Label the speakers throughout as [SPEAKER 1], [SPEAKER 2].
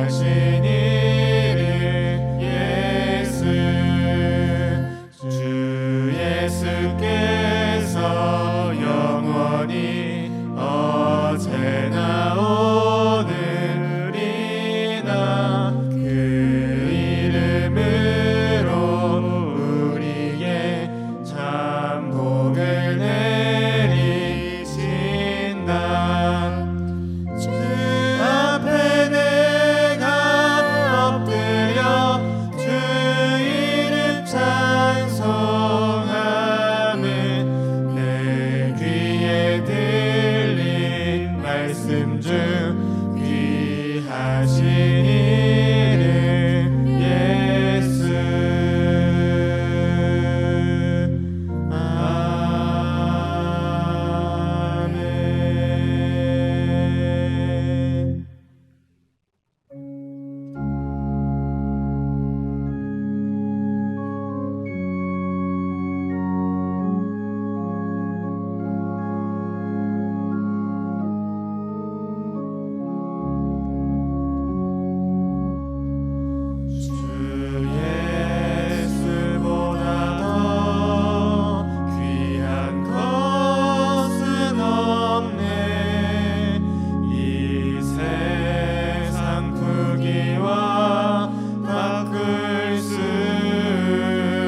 [SPEAKER 1] 하신 이름 예수, 주 예수께서 영원히 어제나 오늘이나 그 이름으로 우리의 참 복을 내리신다. 주 앞에 내가 엎드려 주 이름 찬송함은 내 귀에 들린 말씀 중 귀하신 이름 예수. 아멘. 주 예수보다 더 귀한 것은 없네. 이 세상 크기와 바꿀 수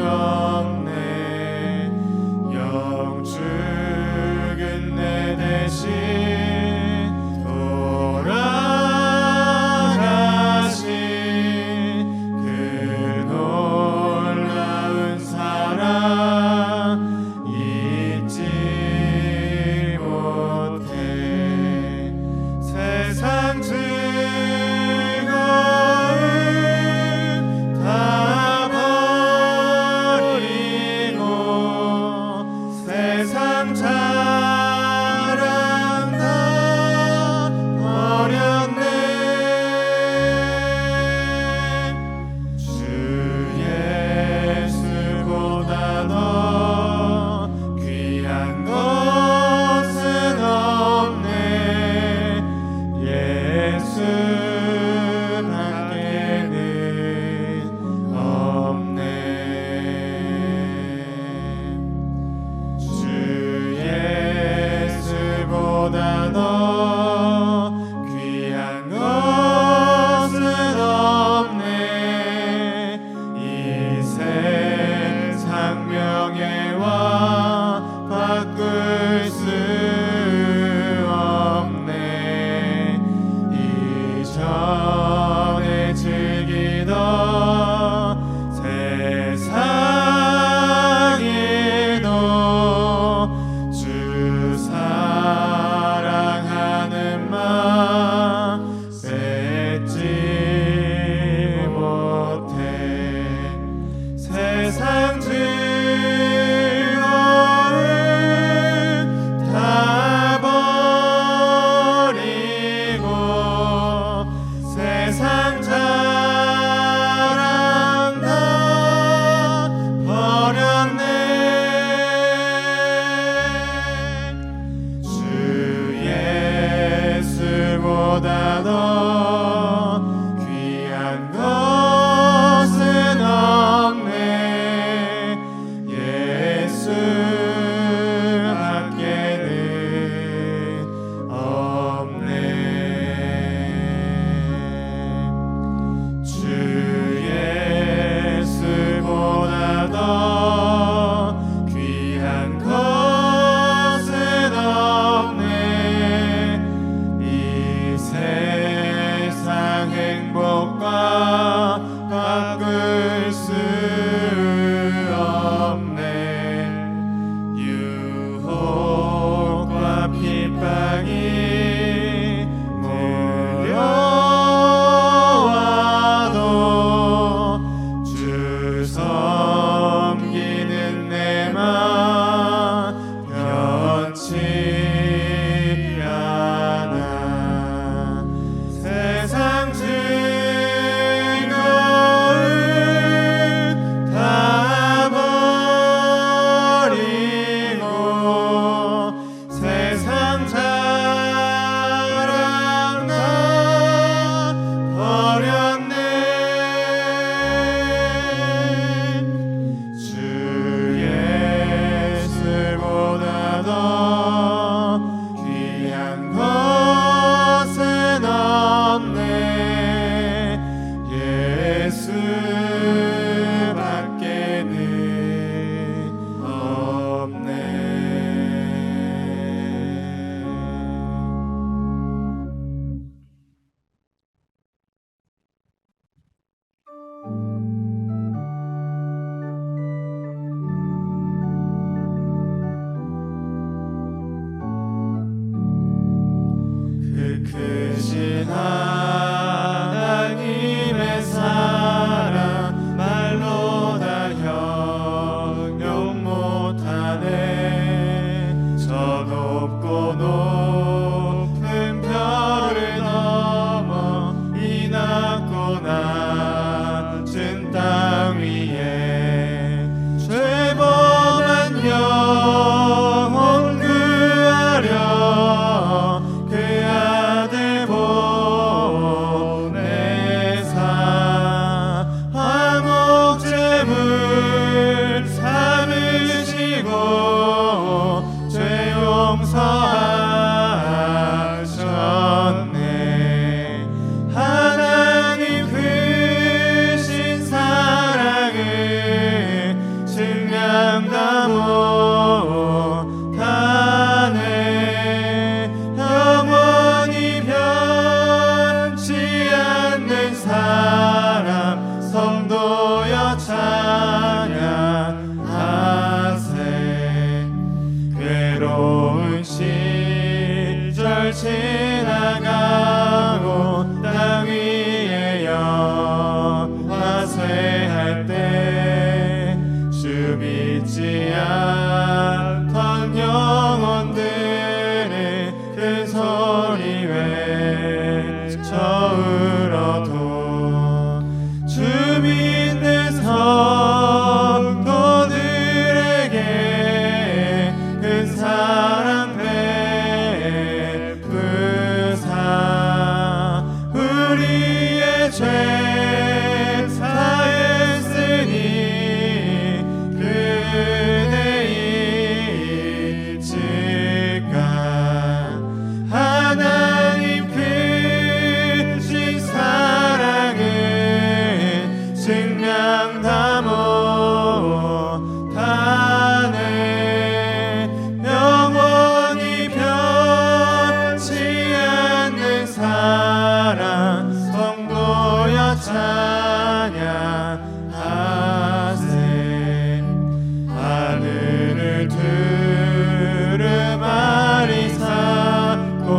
[SPEAKER 1] 없네. 영축은 내 대신 돌아가신 그 놀라운 사랑 잊지 못해. 세상 즐거움 다 버리고 세상 자랑 다 버렸네. 주 예수보다 더 귀한 것은 없네. 예수 밖에는 없네. 주 예수보다 더 귀한 것은 없네. 이 세상 명예와 바꿀 수 없네. 이전에 즐기던 세상에도 주 사랑하는 맘 뺏지 못해. 세상 즐거움 다 버리고 세상 자랑 다 버렸네. 주 예수보다 더 귀한 것은 없네. 예수 밖에는 없네. 주 예수보다 더 귀한 것은 없네. 이 세상 행복과 바꿀 수 없네. 유혹과 핍박이 몰려와도 주 섬기는 내 맘 변치 않아. 세상 즐거움 수밖에는 없네. 그 크신 하나님의 사랑 말로 다 형용 못하네. 저 높고 높은 별을 넘어 이 낮고 낮은 땅 위에 죄범한 영혼 구하려 그 아들 보내사 화목제물 삼으시고 죄 용서하셨네. 하나님 크신 사랑을 증량다 못하네. 영원히 변치 않는 사랑 성도여 찬양하세. 괴로운 시절 지나가고 땅 위에 영화 쇠할 때 주 믿지 않던 영혼들의 큰 소리 외쳐 울어도 주 믿는 성도들에게 큰 사랑 베푸사 우리의 죄 사했으니 그대 잊을까. 하나님 크신 사랑을 증량 다 못하네. 영원히 변치 않는 사랑 성도여 찬양하세. 하늘을 두루마리 삼고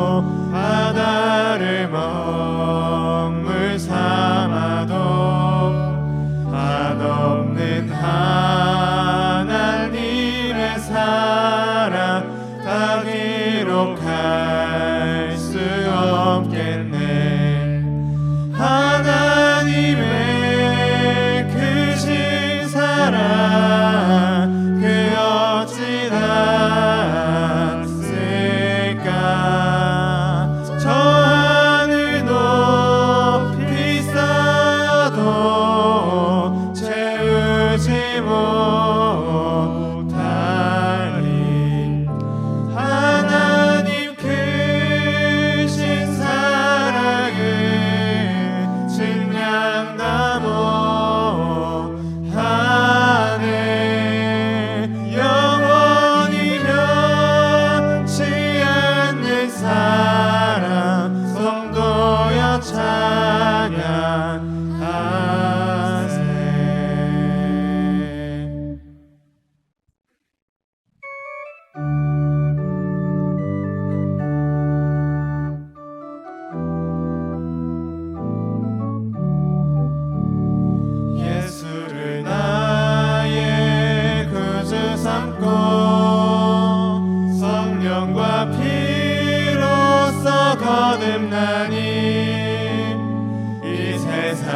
[SPEAKER 1] 바다를 먹물 삼아도 한없는 하나님의 사랑 다 기록할 수 없겠네. 하나님의 크신 사랑 그 어찌 닿았을까. 저 하늘 높이 쌓아도 채우지 못하리. 하나님 크신 사랑을 증량 다 못하네. 영원히 변치 않는 사랑 성도여 찬양하세. 예수를 나의 구주 삼고 성령과 피로써 거듭나니 이 세상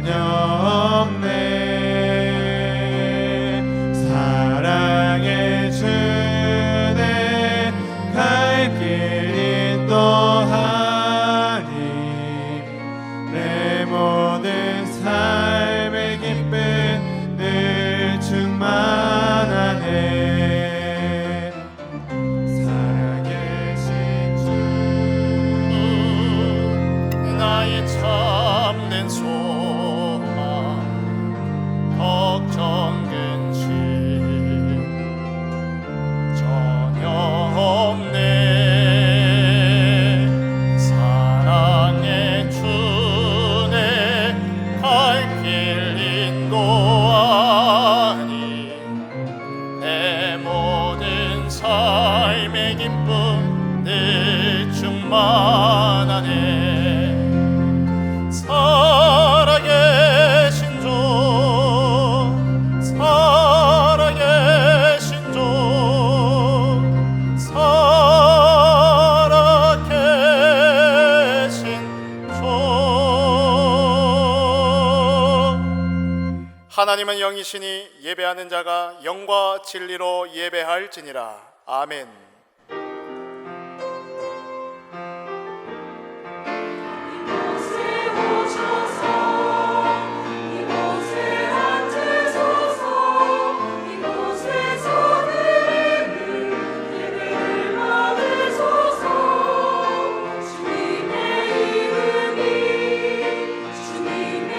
[SPEAKER 1] 전혀 없네. 사랑의 주내 갈 길 인도하니 내 모든 삶의 기쁨 늘 충만하네. 살아계신 주
[SPEAKER 2] 나의 참된 소망 걱정 근심 전혀 없네. 사랑의 주내 갈 길 인도하니 내 모든 삶의 기쁨 늘 충만하네. 살아계신 주 살아계신 주 살아계신 주. 하나님은 영이시니 예배하는 자가 영과 진리로 예배할지니라. 아멘.
[SPEAKER 3] 이곳에 오셔서 이곳에 앉으소서. 이곳에서 드리는 예배를 받으소서. 주님의 이름이 주님의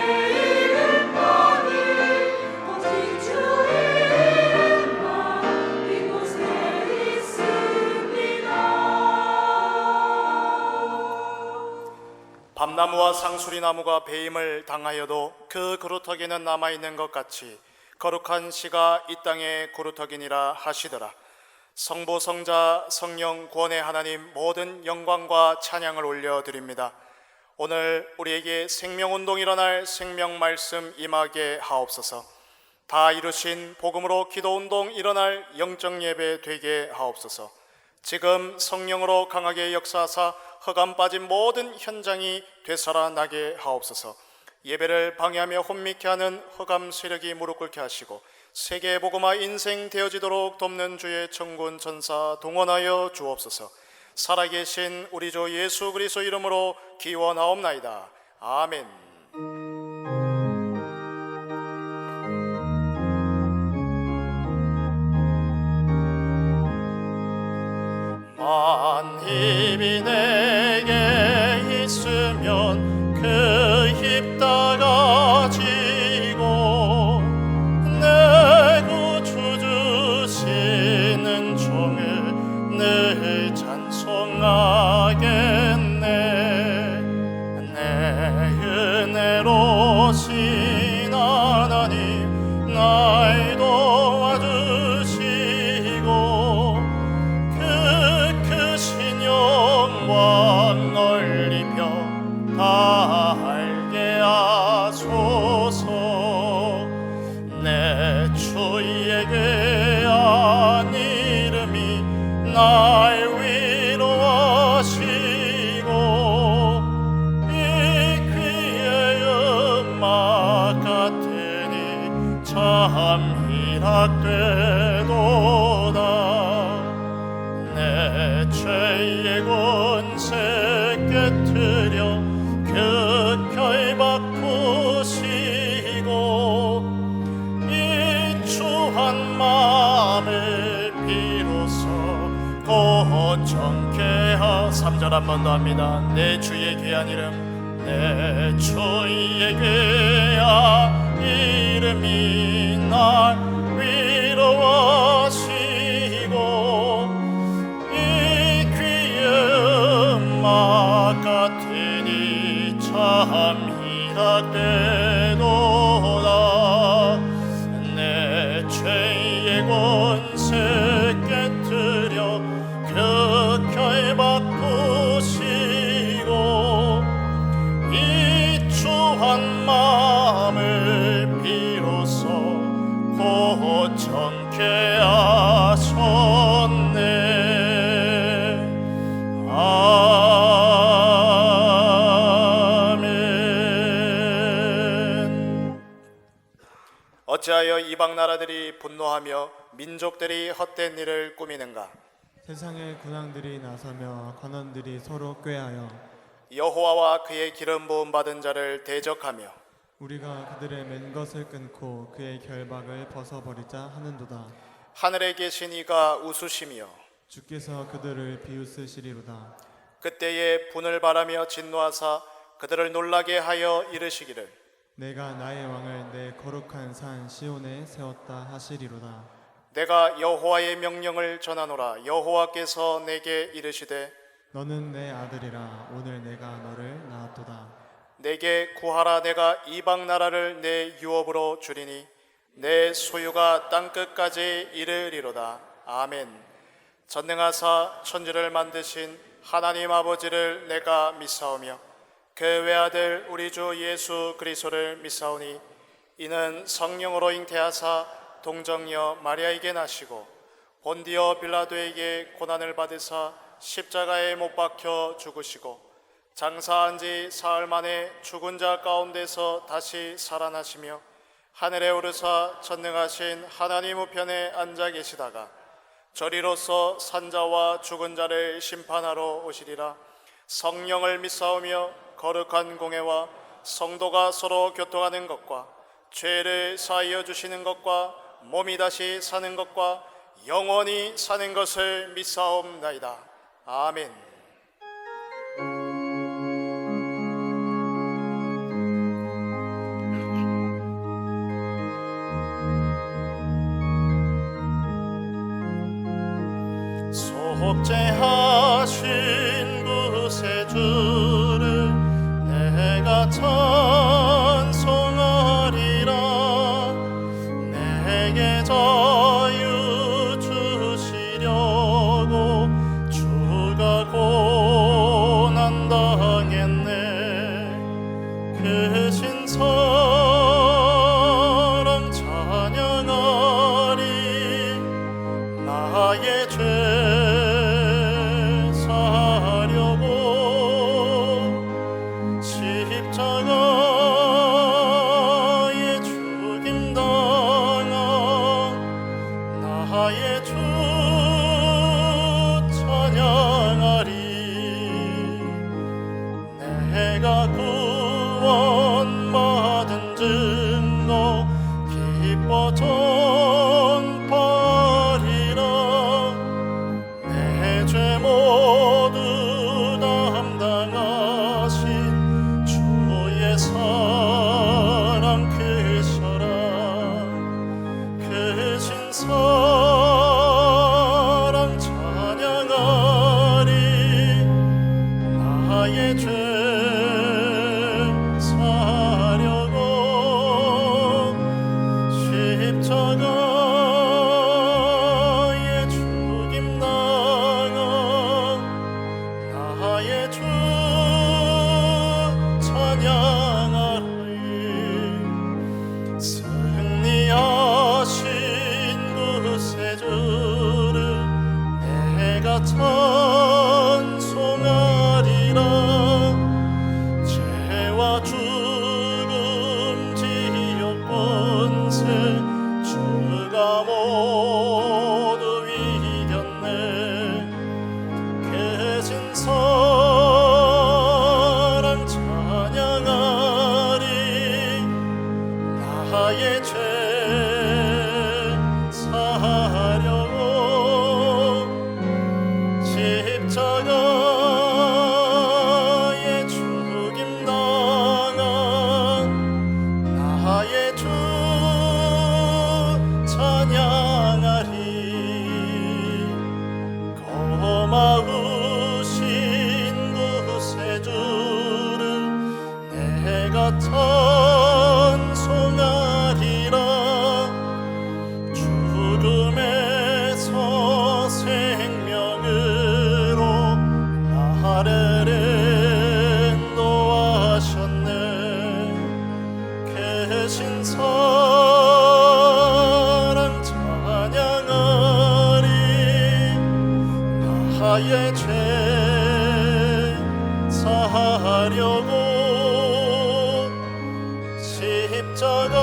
[SPEAKER 3] 이름만이 오직 주의 이름만 이곳에 있습니다.
[SPEAKER 2] 밤나무와 상수리나무가 배임을 당하여도 그 그루터기는 남아있는 것 같이 거룩한 씨가 이 땅의 그루터기니라 하시더라. 성부 성자 성령 구원의 하나님 모든 영광과 찬양을 올려드립니다. 오늘 우리에게 생명운동 일어날 생명 말씀 임하게 하옵소서. 다 이루신 복음으로 기도운동 일어날 영적 예배 되게 하옵소서. 지금 성령으로 강하게 역사하사 흑암 빠진 모든 현장이 되살아나게 하옵소서. 예배를 방해하며 혼미케 하는 흑암 세력이 무릎 꿇게 하시고 세계 복음화 인생 되어지도록 돕는 주의 천군 천사 동원하여 주옵소서. 살아계신 우리 주 예수 그리스도 이름으로 기원하옵나이다. 아멘. 만입이 내게 있으면 그 힘 다 가지고 내 구주 주시는 종을 늘 찬송하겠네. 내 은혜로신 하나님 날 도와주시고 크신 영광 넓히며 다 알게 하소서. 내 주의 귀한 이름이 날 위로하시고 이 귀의 음악 같으니 참 희락되도다. 내 죄의 권세 깨트려 그 결박하시고 이 추한 마음을 비로소 고정케 하. 3절 한 번 더 합니다. 내 주의 귀한 이름 내 주의 귀한 이름이 날 위로하시고 음악 같으니 참 희락되도다. 내 죄의 권세 깨트려 그 결박하시고 이 추한 마음을 비로소 고정케 하셨네. 아멘. 어찌하여 이방 나라들이 분노하며 민족들이 헛된 일을 꾸미는가?
[SPEAKER 1] 세상의 군왕들이 나서며 관원들이 서로 꾀하여
[SPEAKER 2] 여호와와 그의 기름 부음 받은 자를 대적하며
[SPEAKER 1] 우리가 그들의 맨 것을 끊고 그의 결박을 벗어버리자 하는도다.
[SPEAKER 2] 하늘에 계신 이가 웃으시며
[SPEAKER 1] 주께서 그들을 비웃으시리로다.
[SPEAKER 2] 그때에 분을 바라며 진노하사 그들을 놀라게 하여 이르시기를
[SPEAKER 1] 내가 나의 왕을 내 거룩한 산 시온에 세웠다 하시리로다.
[SPEAKER 2] 내가 여호와의 명령을 전하노라. 여호와께서 내게 이르시되
[SPEAKER 1] 너는 내 아들이라. 오늘 내가 너를 낳았도다.
[SPEAKER 2] 내게 구하라. 내가 이방 나라를 내 유업으로 주리니 내 소유가 땅끝까지 이르리로다. 아멘. 전능하사 천지를 만드신 하나님 아버지를 내가 믿사오며 그 외아들 우리 주 예수 그리스도를 믿사오니 이는 성령으로 잉태하사 동정녀 마리아에게 나시고 본디오 빌라도에게 고난을 받으사 십자가에 못 박혀 죽으시고 장사한 지 사흘 만에 죽은 자 가운데서 다시 살아나시며 하늘에 오르사 전능하신 하나님 우편에 앉아 계시다가 저리로서 산자와 죽은 자를 심판하러 오시리라. 성령을 믿사오며 거룩한 공회와 성도가 서로 교통하는 것과 죄를 사하여 주시는 것과 몸이 다시 사는 것과 영원히 사는 것을 믿사옵나이다. 아멘. 속죄하신 구세주를 내가 찬송하리라. 내게 자유 주시려고 주가 고난 당했네. 그 신사랑 찬양하리. 나의 죄 십자가에 죽임 당한 나의 주 찬양하리. 내가 구원받은 증거 기뻐 전파하리라. 내 죄 모두 담당하신 주의 사랑 크셔라. 크신 사랑 찬양하리. 나의 죄 사려고 십자가에 죽임 당한 나의 주 찬양하리. 승리하신 구세주를 내가 찬송하리라. 죄와 죽음 지옥 번세 주가 모두 이겼네. 계신 사랑 찬양하리. 나의 죄 사하려고 십자가에 죽임 당한 나의 주 찬양하리. 고마우신 구세주를 내가 찬송하리라. 죽음에서 생명으로 나를 인도하셨네. 계신 사랑 찬양하리. 나의 죄 사하려고 십자가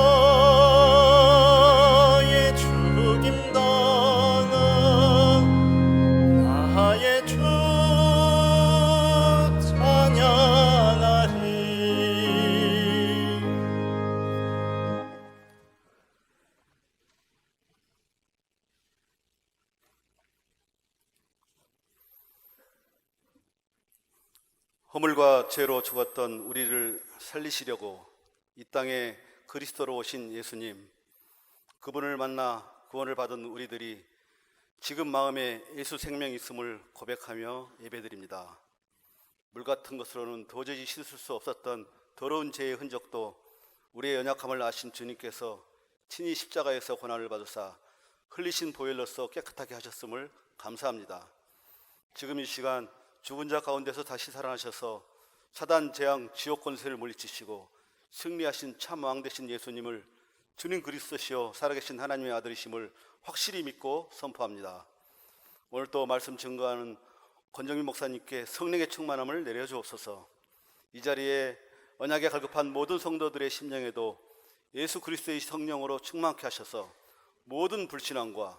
[SPEAKER 4] 허물과 죄로 죽었던 우리를 살리시려고 이 땅에 그리스도로 오신 예수님, 그분을 만나 구원을 받은 우리들이 지금 마음에 예수 생명이 있음을 고백하며 예배드립니다. 물 같은 것으로는 도저히 씻을 수 없었던 더러운 죄의 흔적도 우리의 연약함을 아신 주님께서 친히 십자가에서 고난을 받으사 흘리신 보혈로서 깨끗하게 하셨음을 감사합니다. 지금 이 시간 죽은 자 가운데서 다시 살아나셔서 사단, 재앙, 지옥 권세를 물리치시고 승리하신 참 왕 되신 예수님을 주님 그리스도시요 살아계신 하나님의 아들이심을 확실히 믿고 선포합니다. 오늘 또 말씀 증거하는 권정민 목사님께 성령의 충만함을 내려주옵소서. 이 자리에 언약에 갈급한 모든 성도들의 심령에도 예수 그리스도의 성령으로 충만케 하셔서 모든 불신앙과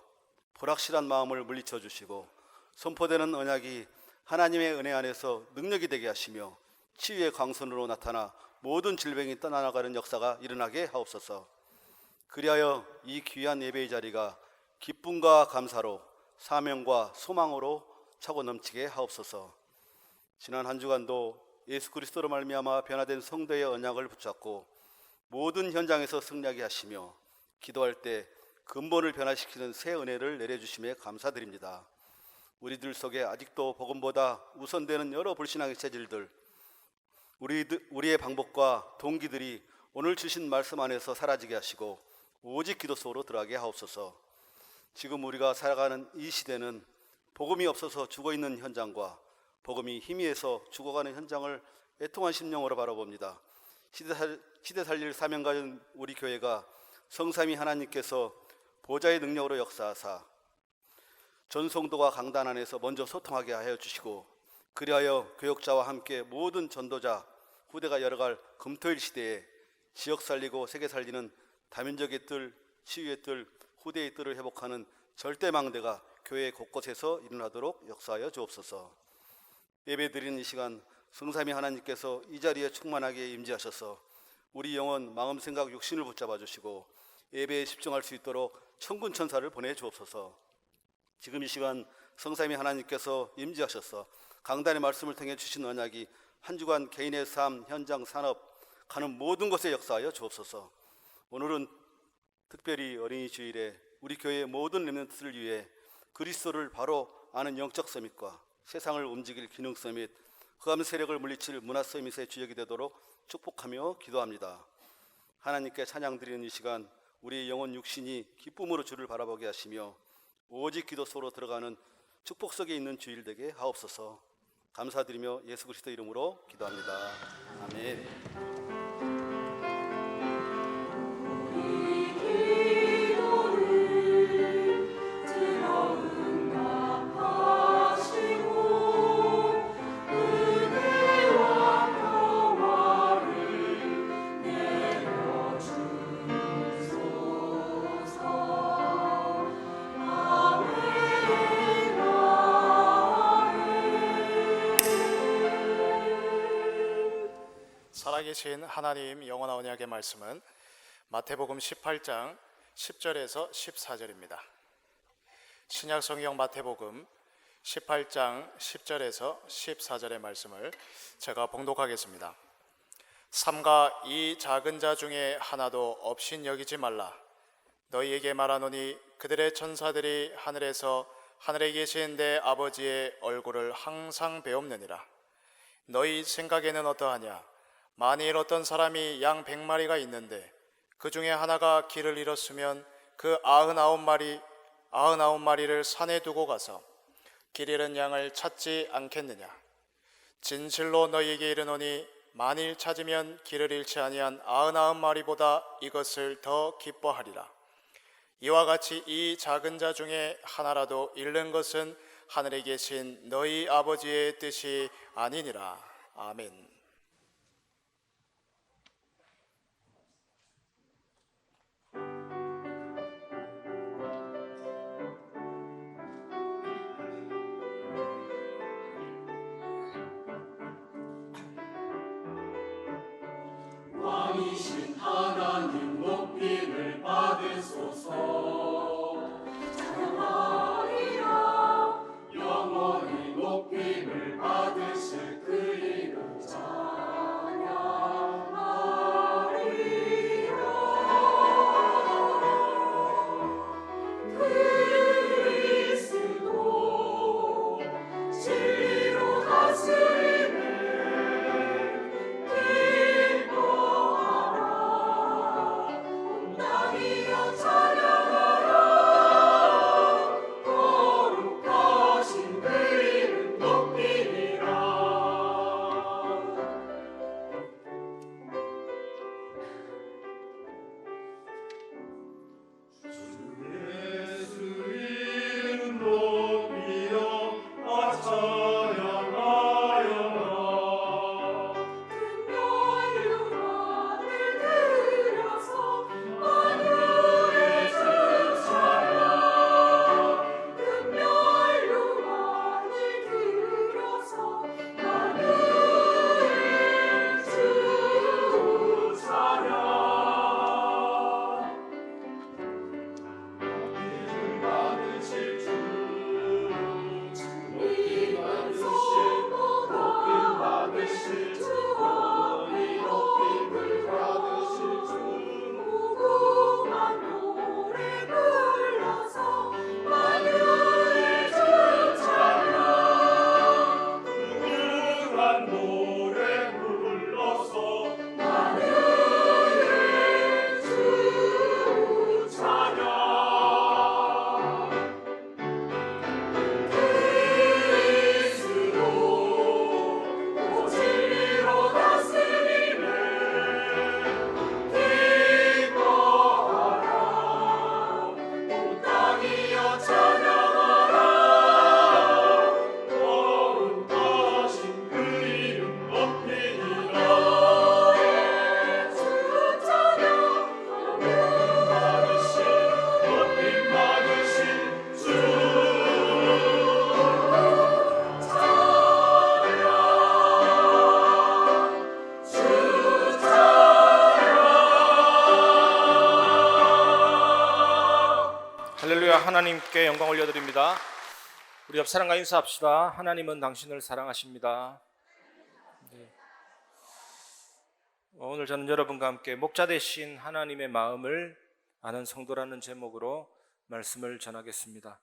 [SPEAKER 4] 불확실한 마음을 물리쳐 주시고 선포되는 언약이 하나님의 은혜 안에서 능력이 되게 하시며 치유의 광선으로 나타나 모든 질병이 떠나나가는 역사가 일어나게 하옵소서. 그리하여 이 귀한 예배의 자리가 기쁨과 감사로 사명과 소망으로 차고 넘치게 하옵소서. 지난 한 주간도 예수 그리스도로 말미암아 변화된 성도의 언약을 붙잡고 모든 현장에서 승리하게 하시며 기도할 때 근본을 변화시키는 새 은혜를 내려주심에 감사드립니다. 우리들 속에 아직도 복음보다 우선되는 여러 불신앙의 체질들, 우리의 방법과 동기들이 오늘 주신 말씀 안에서 사라지게 하시고 오직 기도 속으로 들어가게 하옵소서. 지금 우리가 살아가는 이 시대는 복음이 없어서 죽어있는 현장과 복음이 희미해서 죽어가는 현장을 애통한 심령으로 바라봅니다. 시대 살릴 사명 가진 우리 교회가 성삼위 하나님께서 보좌의 능력으로 역사하사 전성도가 강단 안에서 먼저 소통하게 하여 주시고 그리하여 교역자와 함께 모든 전도자 후대가 열어갈 금토일 시대에 지역 살리고 세계 살리는 다민족의 뜰, 치유의 뜰, 후대의 뜰을 회복하는 절대망대가 교회 곳곳에서 일어나도록 역사하여 주옵소서. 예배드리는 이 시간 성삼위 하나님께서 이 자리에 충만하게 임재하셔서 우리 영혼, 마음, 생각, 육신을 붙잡아 주시고 예배에 집중할 수 있도록 천군 천사를 보내 주옵소서. 지금 이 시간 성삼위 하나님께서 임재하셔서 강단의 말씀을 통해 주신 언약이 한 주간 개인의 삶, 현장, 산업 가는 모든 곳에 역사하여 주옵소서. 오늘은 특별히 어린이 주일에 우리 교회의 모든 렘넌트를 위해 그리스도를 바로 아는 영적 서밋과 세상을 움직일 기능 서밋, 흑암 세력을 물리칠 문화 서밋의 주역이 되도록 축복하며 기도합니다. 하나님께 찬양 드리는 이 시간 우리의 영혼 육신이 기쁨으로 주를 바라보게 하시며 오직 기도 속으로 들어가는 축복 속에 있는 주일 되게 하옵소서. 감사드리며 예수 그리스도 이름으로 기도합니다. 아멘.
[SPEAKER 2] 살아계신 하나님 영원한 언약의 말씀은 마태복음 18장 10절에서 14절입니다. 신약성경 마태복음 18장 10절에서 14절의 말씀을 제가 봉독하겠습니다. 삼가 이 작은 자 중에 하나도 없인 여기지 말라. 너희에게 말하노니 그들의 천사들이 하늘에서 하늘에 계신 내 아버지의 얼굴을 항상 배옵느니라. 너희 생각에는 어떠하냐? 만일 어떤 사람이 양 100마리가 있는데 그 중에 하나가 길을 잃었으면 그 99마리를 산에 두고 가서 길 잃은 양을 찾지 않겠느냐? 진실로 너희에게 이르노니 만일 찾으면 길을 잃지 아니한 99마리보다 이것을 더 기뻐하리라. 이와 같이 이 작은 자 중에 하나라도 잃는 것은 하늘에 계신 너희 아버지의 뜻이 아니니라. 아멘.
[SPEAKER 3] 왕이신 하나님 높임을 받으소서. 찬양하리라. 영원히 높임을 받으실 그 이름
[SPEAKER 5] 하나님께 영광 올려드립니다. 우리 옆 사람과 인사합시다. 하나님은 당신을 사랑하십니다. 네. 오늘 저는 여러분과 함께 목자 되신 하나님의 마음을 아는 성도라는 제목으로 말씀을 전하겠습니다.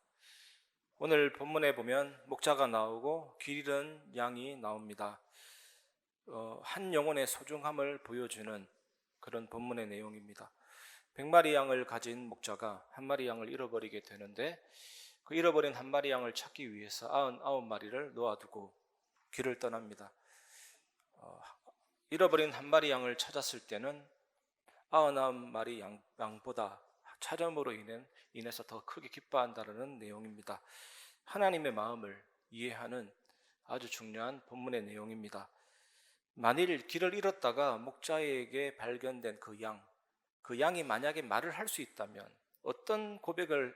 [SPEAKER 5] 오늘 본문에 보면 목자가 나오고 길 잃은 양이 나옵니다. 한 영혼의 소중함을 보여주는 그런 본문의 내용입니다. 100마리 양을 가진 목자가 한 마리 양을 잃어버리게 되는데 그 잃어버린 한 마리 양을 찾기 위해서 99마리를 놓아두고 길을 떠납니다. 잃어버린 한 마리 양을 찾았을 때는 99마리 양보다 찾음으로 인해서 더 크게 기뻐한다는 내용입니다. 하나님의 마음을 이해하는 아주 중요한 본문의 내용입니다. 만일 길을 잃었다가 목자에게 발견된 그 양이 만약에 말을 할 수 있다면 어떤 고백을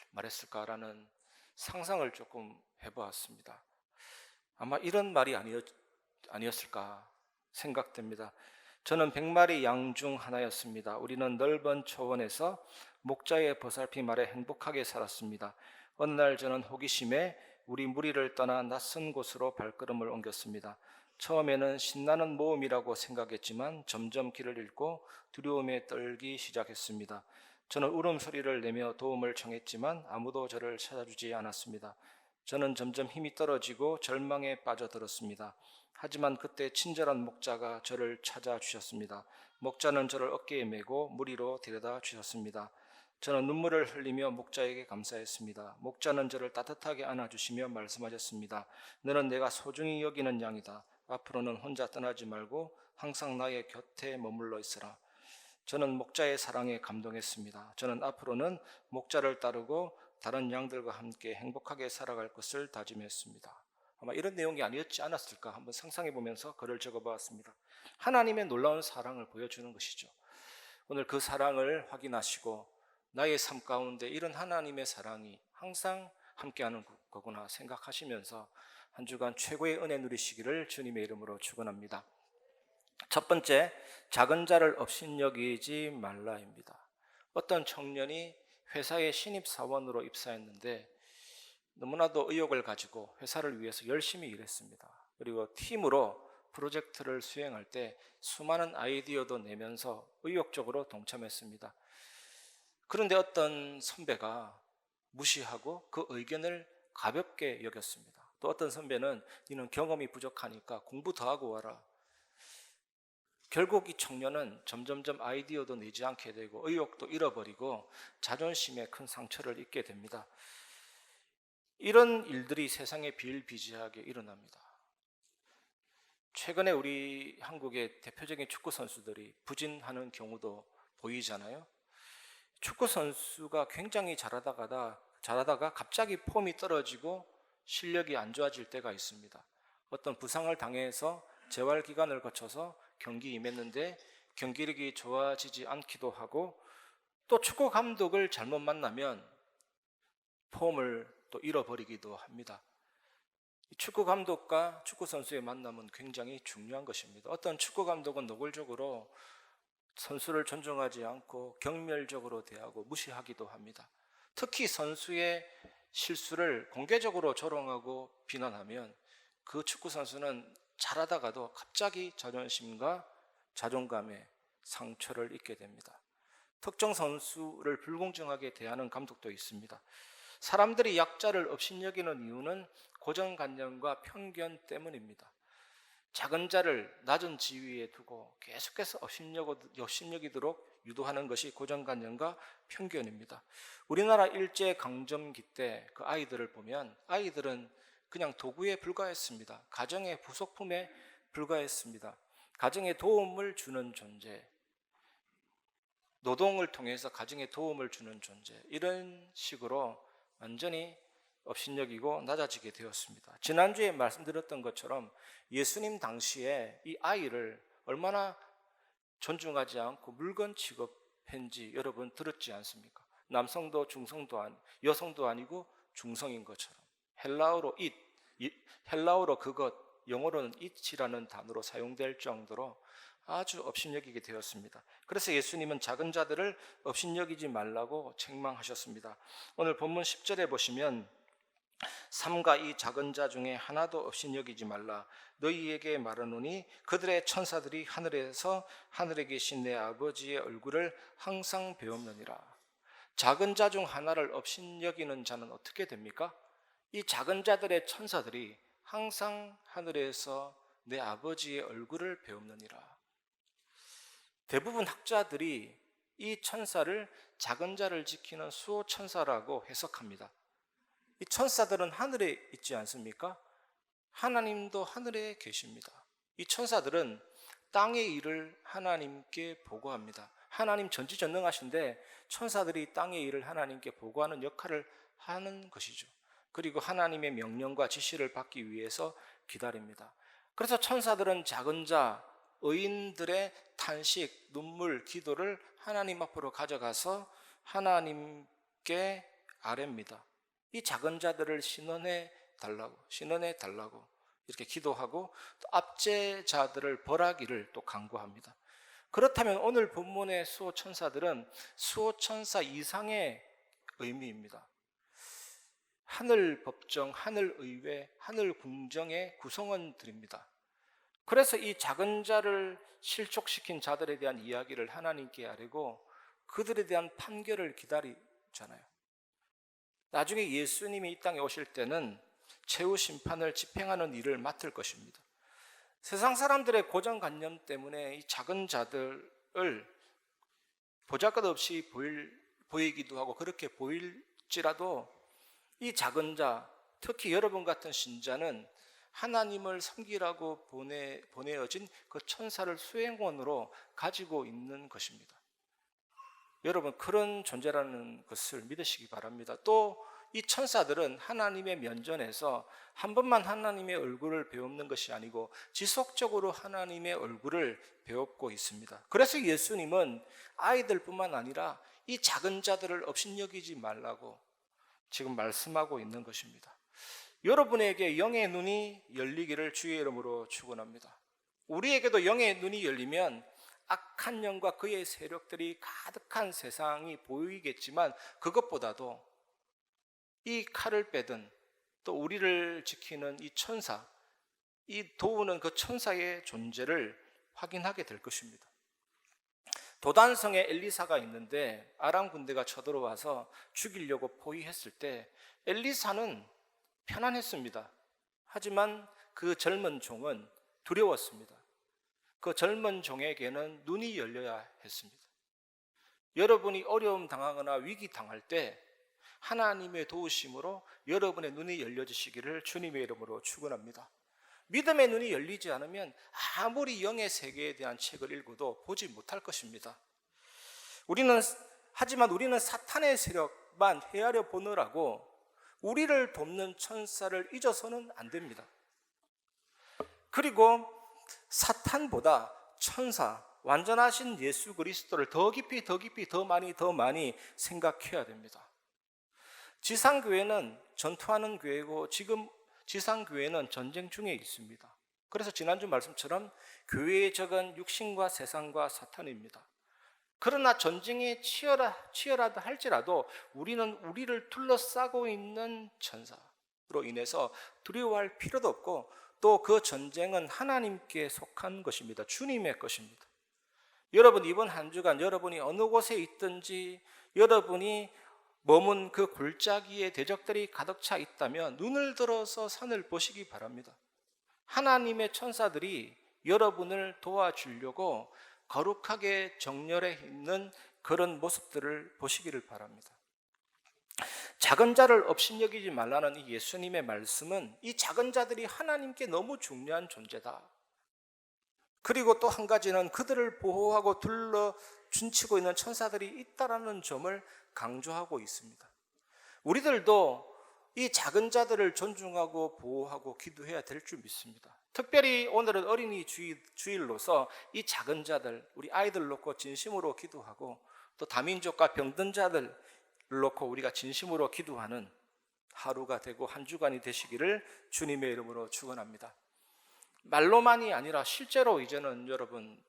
[SPEAKER 5] 말했을까라는 상상을 조금 해보았습니다. 아마 이런 말이 아니었을까 생각됩니다. 저는 100마리 양 중 하나였습니다. 우리는 넓은 초원에서 목자의 보살핌 아래 행복하게 살았습니다. 어느 날 저는 호기심에 우리 무리를 떠나 낯선 곳으로 발걸음을 옮겼습니다. 처음에는 신나는 모험이라고 생각했지만 점점 길을 잃고 두려움에 떨기 시작했습니다. 저는 울음소리를 내며 도움을 청했지만 아무도 저를 찾아주지 않았습니다. 저는 점점 힘이 떨어지고 절망에 빠져들었습니다. 하지만 그때 친절한 목자가 저를 찾아주셨습니다. 목자는 저를 어깨에 메고 무리로 데려다 주셨습니다. 저는 눈물을 흘리며 목자에게 감사했습니다. 목자는 저를 따뜻하게 안아주시며 말씀하셨습니다. 너는 내가 소중히 여기는 양이다. 앞으로는 혼자 떠나지 말고 항상 나의 곁에 머물러 있으라. 저는 목자의 사랑에 감동했습니다. 저는 앞으로는 목자를 따르고 다른 양들과 함께 행복하게 살아갈 것을 다짐했습니다. 아마 이런 내용이 아니었지 않았을까 한번 상상해 보면서 글을 적어보았습니다. 하나님의 놀라운 사랑을 보여주는 것이죠. 오늘 그 사랑을 확인하시고 나의 삶 가운데 이런 하나님의 사랑이 항상 함께하는 거구나 생각하시면서 한 주간 최고의 은혜 누리시기를 주님의 이름으로 축원합니다. 첫 번째, 작은 자를 업신여기지 말라입니다. 어떤 청년이 회사에 신입사원으로 입사했는데 너무나도 의욕을 가지고 회사를 위해서 열심히 일했습니다. 그리고 팀으로 프로젝트를 수행할 때 수많은 아이디어도 내면서 의욕적으로 동참했습니다. 그런데 어떤 선배가 무시하고 그 의견을 가볍게 여겼습니다. 또 어떤 선배는 너는 경험이 부족하니까 공부 더 하고 와라. 결국 이 청년은 점점점 아이디어도 내지 않게 되고 의욕도 잃어버리고 자존심에 큰 상처를 입게 됩니다. 이런 일들이 세상에 비일비재하게 일어납니다. 최근에 우리 한국의 대표적인 축구 선수들이 부진하는 경우도 보이잖아요. 축구 선수가 굉장히 잘하다가 갑자기 폼이 떨어지고 실력이 안 좋아질 때가 있습니다. 어떤 부상을 당해서 재활 기간을 거쳐서 경기 임했는데 경기력이 좋아지지 않기도 하고 또 축구 감독을 잘못 만나면 폼을 또 잃어버리기도 합니다. 축구 감독과 축구 선수의 만남은 굉장히 중요한 것입니다. 어떤 축구 감독은 노골적으로 선수를 존중하지 않고 경멸적으로 대하고 무시하기도 합니다. 특히 선수의 실수를 공개적으로 조롱하고 비난하면 그 축구 선수는 잘하다가도 갑자기 자존심과 자존감에 상처를 입게 됩니다. 특정 선수를 불공정하게 대하는 감독도 있습니다. 사람들이 약자를 업신여기는 이유는 고정관념과 편견 때문입니다. 작은 자를 낮은 지위에 두고 계속해서 업신여기도록 유도하는 것이 고정관념과 편견입니다. 우리나라 일제강점기 때 그 아이들을 보면 아이들은 그냥 도구에 불과했습니다. 가정의 부속품에 불과했습니다. 가정에 도움을 주는 존재, 노동을 통해서 가정에 도움을 주는 존재, 이런 식으로 완전히 업신여기고 낮아지게 되었습니다. 지난주에 말씀드렸던 것처럼 예수님 당시에 이 아이를 얼마나 존중하지 않고 물건 취급했는지 여러분 들었지 않습니까? 남성도 여성도 아니고 중성인 것처럼 헬라어로 헬라어로 그것, 영어로는 it이라는 단어로 사용될 정도로 아주 업신여기게 되었습니다. 그래서 예수님은 작은 자들을 업신여기지 말라고 책망하셨습니다. 오늘 본문 10절에 보시면 삼가 이 작은 자 중에 하나도 업신여기지 말라. 너희에게 말하노니 그들의 천사들이 하늘에서 하늘에 계신 내 아버지의 얼굴을 항상 배움느니라. 작은 자 중 하나를 업신여기는 자는 어떻게 됩니까? 이 작은 자들의 천사들이 항상 하늘에서 내 아버지의 얼굴을 배움느니라. 대부분 학자들이 이 천사를 작은 자를 지키는 수호천사라고 해석합니다. 이 천사들은 하늘에 있지 않습니까? 하나님도 하늘에 계십니다. 이 천사들은 땅의 일을 하나님께 보고합니다. 하나님 전지전능하신데 천사들이 땅의 일을 하나님께 보고하는 역할을 하는 것이죠. 그리고 하나님의 명령과 지시를 받기 위해서 기다립니다. 그래서 천사들은 작은 자, 의인들의 탄식, 눈물, 기도를 하나님 앞으로 가져가서 하나님께 아뢰입니다. 이 작은 자들을 신원해 달라고 이렇게 기도하고 또 압제자들을 벌하기를 또 간구합니다. 그렇다면 오늘 본문의 수호천사들은 수호천사 이상의 의미입니다. 하늘 법정, 하늘 의회, 하늘 궁정의 구성원들입니다. 그래서 이 작은 자를 실족시킨 자들에 대한 이야기를 하나님께 아뢰고 그들에 대한 판결을 기다리잖아요. 나중에 예수님이 이 땅에 오실 때는 최후 심판을 집행하는 일을 맡을 것입니다. 세상 사람들의 고정관념 때문에 이 작은 자들을 보잘것없이 보이기도 하고 그렇게 보일지라도 이 작은 자, 특히 여러분 같은 신자는 하나님을 섬기라고 보내어진 그 천사를 수행원으로 가지고 있는 것입니다. 여러분, 그런 존재라는 것을 믿으시기 바랍니다. 또 이 천사들은 하나님의 면전에서 한 번만 하나님의 얼굴을 배우는 것이 아니고 지속적으로 하나님의 얼굴을 배우고 있습니다. 그래서 예수님은 아이들뿐만 아니라 이 작은 자들을 업신여기지 말라고 지금 말씀하고 있는 것입니다. 여러분에게 영의 눈이 열리기를 주의 이름으로 축원합니다. 우리에게도 영의 눈이 열리면 악한 영과 그의 세력들이 가득한 세상이 보이겠지만 그것보다도 이 칼을 빼든 또 우리를 지키는 이 천사, 이 도우는 그 천사의 존재를 확인하게 될 것입니다. 도단성에 엘리사가 있는데 아람 군대가 쳐들어와서 죽이려고 포위했을 때 엘리사는 편안했습니다. 하지만 그 젊은 종은 두려웠습니다. 그 젊은 종에게는 눈이 열려야 했습니다. 여러분이 어려움 당하거나 위기 당할 때 하나님의 도우심으로 여러분의 눈이 열려지시기를 주님의 이름으로 축원합니다. 믿음의 눈이 열리지 않으면 아무리 영의 세계에 대한 책을 읽어도 보지 못할 것입니다. 하지만 우리는 사탄의 세력만 헤아려 보느라고 우리를 돕는 천사를 잊어서는 안 됩니다. 그리고 사탄보다 천사, 완전하신 예수 그리스도를 더 깊이 더 많이 생각해야 됩니다. 지상교회는 전투하는 교회고 지금 지상교회는 전쟁 중에 있습니다. 그래서 지난주 말씀처럼 교회의 적은 육신과 세상과 사탄입니다. 그러나 전쟁이 치열하다 할지라도 우리는 우리를 둘러싸고 있는 천사로 인해서 두려워할 필요도 없고 또 그 전쟁은 하나님께 속한 것입니다. 주님의 것입니다. 여러분, 이번 한 주간 여러분이 어느 곳에 있든지 여러분이 머문 그 골짜기에 대적들이 가득 차 있다면 눈을 들어서 산을 보시기 바랍니다. 하나님의 천사들이 여러분을 도와주려고 거룩하게 정렬해 있는 그런 모습들을 보시기를 바랍니다. 작은 자를 업신여기지 말라는 이 예수님의 말씀은 이 작은 자들이 하나님께 너무 중요한 존재다. 그리고 또 한 가지는 그들을 보호하고 준치고 있는 천사들이 있다라는 점을 강조하고 있습니다. 우리들도 이 작은 자들을 존중하고 보호하고 기도해야 될 줄 믿습니다. 특별히 오늘은 어린이 주일로서 이 작은 자들, 우리 아이들 놓고 진심으로 기도하고 또 다민족과 병든 자들 놓고 우리가 진심으로 기도하는 하루가 되고 한 주간이 되시기를 주님의 이름으로 축원합니다. 말로만이 아니라 실제로 이제는 여러분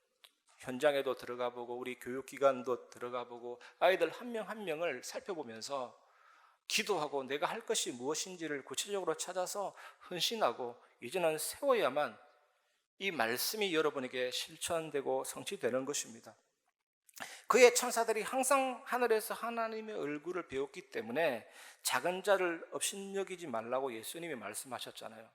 [SPEAKER 5] 현장에도 들어가 보고 우리 교육기관도 들어가 보고 아이들 한 명 한 명을 살펴보면서 기도하고 내가 할 것이 무엇인지를 구체적으로 찾아서 헌신하고 이제는 세워야만 이 말씀이 여러분에게 실천되고 성취되는 것입니다. 그의 천사들이 항상 하늘에서 하나님의 얼굴을 배웠기 때문에 작은 자를 업신여기지 말라고 예수님이 말씀하셨잖아요.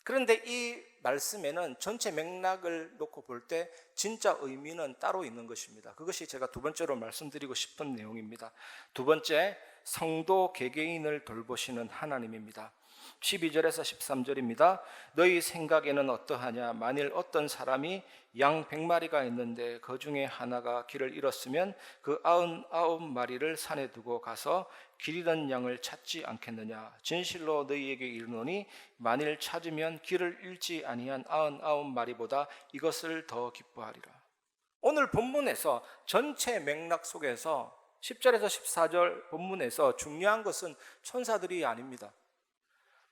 [SPEAKER 5] 그런데 이 말씀에는 전체 맥락을 놓고 볼 때 진짜 의미는 따로 있는 것입니다. 그것이 제가 두 번째로 말씀드리고 싶은 내용입니다. 두 번째, 성도 개개인을 돌보시는 하나님입니다. 12절에서 13절입니다. 너희 생각에는 어떠하냐? 만일 어떤 사람이 양 100마리가 있는데 그 중에 하나가 길을 잃었으면 그 99마리를 산에 두고 가서 길 잃은 양을 찾지 않겠느냐? 진실로 너희에게 이르노니 만일 찾으면 길을 잃지 아니한 99마리보다 이것을 더 기뻐하리라. 오늘 본문에서 전체 맥락 속에서 10절에서 14절 본문에서 중요한 것은 천사들이 아닙니다.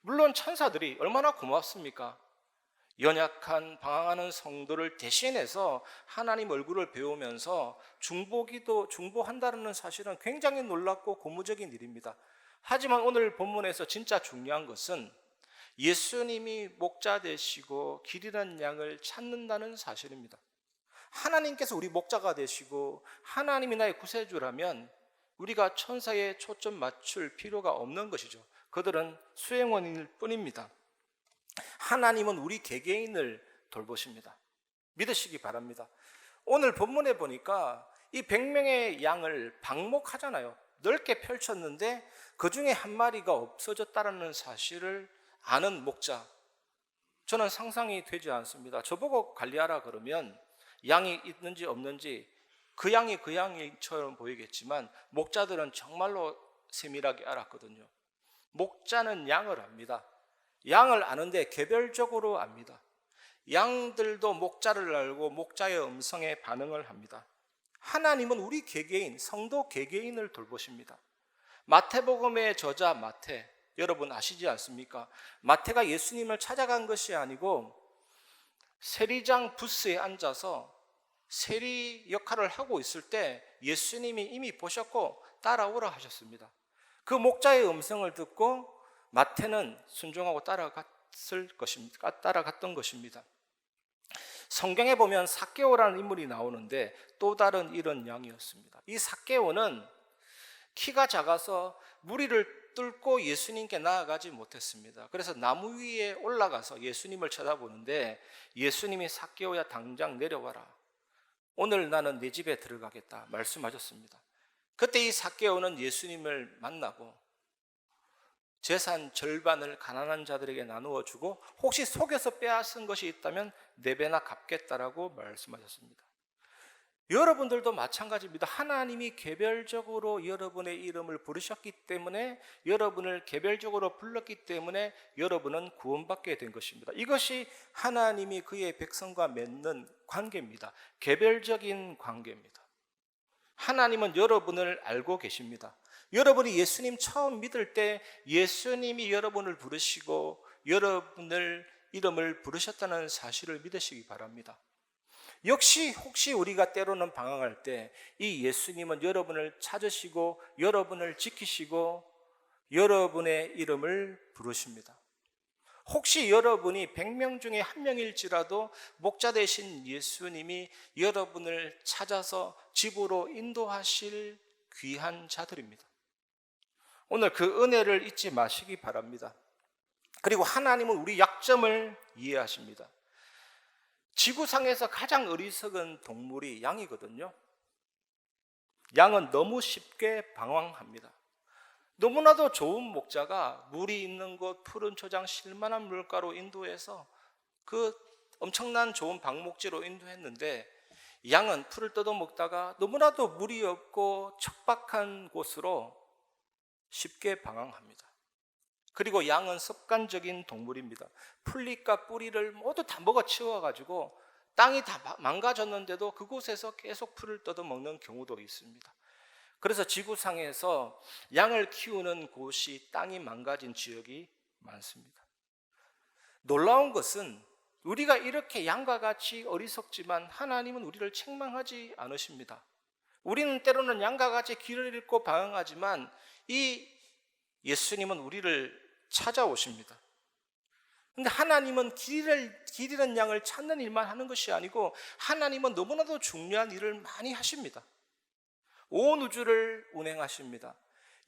[SPEAKER 5] 물론 천사들이 얼마나 고맙습니까? 연약한 방황하는 성도를 대신해서 하나님 얼굴을 배우면서 중보한다는 사실은 굉장히 놀랍고 고무적인 일입니다. 하지만 오늘 본문에서 진짜 중요한 것은 예수님이 목자 되시고 길 잃은 양을 찾는다는 사실입니다. 하나님께서 우리 목자가 되시고 하나님이 나의 구세주라면 우리가 천사에 초점 맞출 필요가 없는 것이죠. 그들은 수행원일 뿐입니다. 하나님은 우리 개개인을 돌보십니다. 믿으시기 바랍니다. 오늘 본문에 보니까 이 100명의 양을 방목하잖아요. 넓게 펼쳤는데 그 중에 한 마리가 없어졌다는 사실을 아는 목자, 저는 상상이 되지 않습니다. 저보고 관리하라 그러면 양이 있는지 없는지 그 양이 그 양처럼 보이겠지만 목자들은 정말로 세밀하게 알았거든요. 목자는 양을 압니다. 양을 아는데 개별적으로 압니다. 양들도 목자를 알고 목자의 음성에 반응을 합니다. 하나님은 우리 개개인, 성도 개개인을 돌보십니다. 마태복음의 저자 마태, 여러분 아시지 않습니까? 마태가 예수님을 찾아간 것이 아니고 세리장 부스에 앉아서 세리 역할을 하고 있을 때 예수님이 이미 보셨고 따라오라 하셨습니다. 그 목자의 음성을 듣고 마태는 순종하고 따라갔던 것입니다. 성경에 보면 삭개오라는 인물이 나오는데 또 다른 이런 양이었습니다. 이 삭개오는 키가 작아서 무리를 뚫고 예수님께 나아가지 못했습니다. 그래서 나무 위에 올라가서 예수님을 쳐다보는데 예수님이 삭개오야 당장 내려와라. 오늘 나는 내 집에 들어가겠다 말씀하셨습니다. 그때 이 삭개오는 예수님을 만나고 재산 절반을 가난한 자들에게 나누어 주고 혹시 속여서 빼앗은 것이 있다면 4배나 갚겠다라고 말씀하셨습니다. 여러분들도 마찬가지입니다. 하나님이 개별적으로 여러분의 이름을 부르셨기 때문에, 여러분을 개별적으로 불렀기 때문에 여러분은 구원받게 된 것입니다. 이것이 하나님이 그의 백성과 맺는 관계입니다. 개별적인 관계입니다. 하나님은 여러분을 알고 계십니다. 여러분이 예수님 처음 믿을 때 예수님이 여러분을 부르시고 여러분을 이름을 부르셨다는 사실을 믿으시기 바랍니다. 역시 혹시 우리가 때로는 방황할 때 이 예수님은 여러분을 찾으시고 여러분을 지키시고 여러분의 이름을 부르십니다. 혹시 여러분이 100명 중에 1명일지라도 목자 되신 예수님이 여러분을 찾아서 집으로 인도하실 귀한 자들입니다. 오늘 그 은혜를 잊지 마시기 바랍니다. 그리고 하나님은 우리 약점을 이해하십니다. 지구상에서 가장 어리석은 동물이 양이거든요. 양은 너무 쉽게 방황합니다. 너무나도 좋은 목자가 물이 있는 곳, 푸른 초장, 쉴만한 물가로 인도해서 그 엄청난 좋은 방목지로 인도했는데 양은 풀을 뜯어먹다가 너무나도 물이 없고 척박한 곳으로 쉽게 방황합니다. 그리고 양은 습관적인 동물입니다. 풀잎과 뿌리를 모두 다 먹어치워가지고 땅이 다 망가졌는데도 그곳에서 계속 풀을 뜯어먹는 경우도 있습니다. 그래서 지구상에서 양을 키우는 곳이 땅이 망가진 지역이 많습니다. 놀라운 것은 우리가 이렇게 양과 같이 어리석지만 하나님은 우리를 책망하지 않으십니다. 우리는 때로는 양과 같이 길을 잃고 방황하지만 이 예수님은 우리를 찾아오십니다. 근데 하나님은 길 잃은 양을 찾는 일만 하는 것이 아니고 하나님은 너무나도 중요한 일을 많이 하십니다. 온 우주를 운행하십니다.